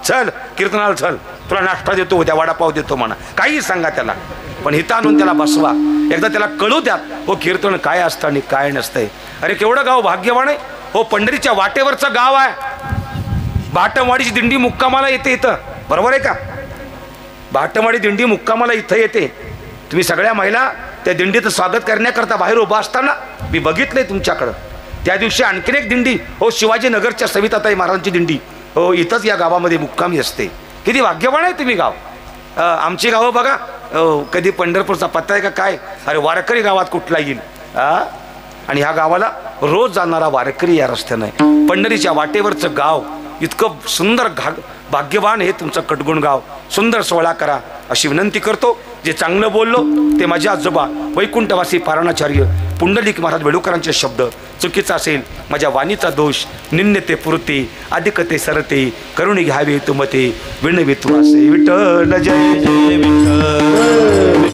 चल कीर्तनाला चल, तुला नाश्ता देतो, उद्या वडापाव देतो म्हणा, काही सांगा त्याला, पण इथं आणून त्याला बसवा. एकदा त्याला कळू द्या हो कीर्तन काय असतं आणि काय नसतंय. अरे केवढं गाव भाग्यवान आहे हो. पंढरीच्या वाटेवरचं गाव आहे. भाटमवाडीची दिंडी मुक्कामाला येते इथं, बरोबर आहे का? भाटमवाडी दिंडी मुक्कामाला इथं येते. तुम्ही सगळ्या महिला त्या दिंडीचं स्वागत करण्याकरता बाहेर उभा असताना मी बघितलंय तुमच्याकडं. त्या दिवशी आणखीन एक दिंडी हो, शिवाजीनगरच्या सविताताई महाराजांची दिंडी हो, इथंच या गावामध्ये मुक्कामी असते. किती भाग्यवान आहे तुम्ही गाव. आमची गावं बघा, कधी पंढरपूरचा पत्ता आहे का काय? अरे वारकरी गावात कुठला येईल. आणि ह्या गावाला रोज जाणारा वारकरी या रस्त्यानं. पंढरीच्या वाटेवरचं गाव इतकं सुंदर, भाग्यवान हे तुमचं कटगुण गाव. सुंदर सोहळा करा अशी विनंती करतो. जे चांगलं बोललो ते माझे आजोबा वैकुंठवासी पाराणाचार्य पुंडलिक महाराज वेडूकरांचे शब्द. चुकीचा असेल माझ्या वाणीचा दोष, निन्य ते पुरते, अधिक ते सरते, करुणी घ्यावे तुमते, विणवी तुमासे विठ्ठल जय जय विठ्ठल.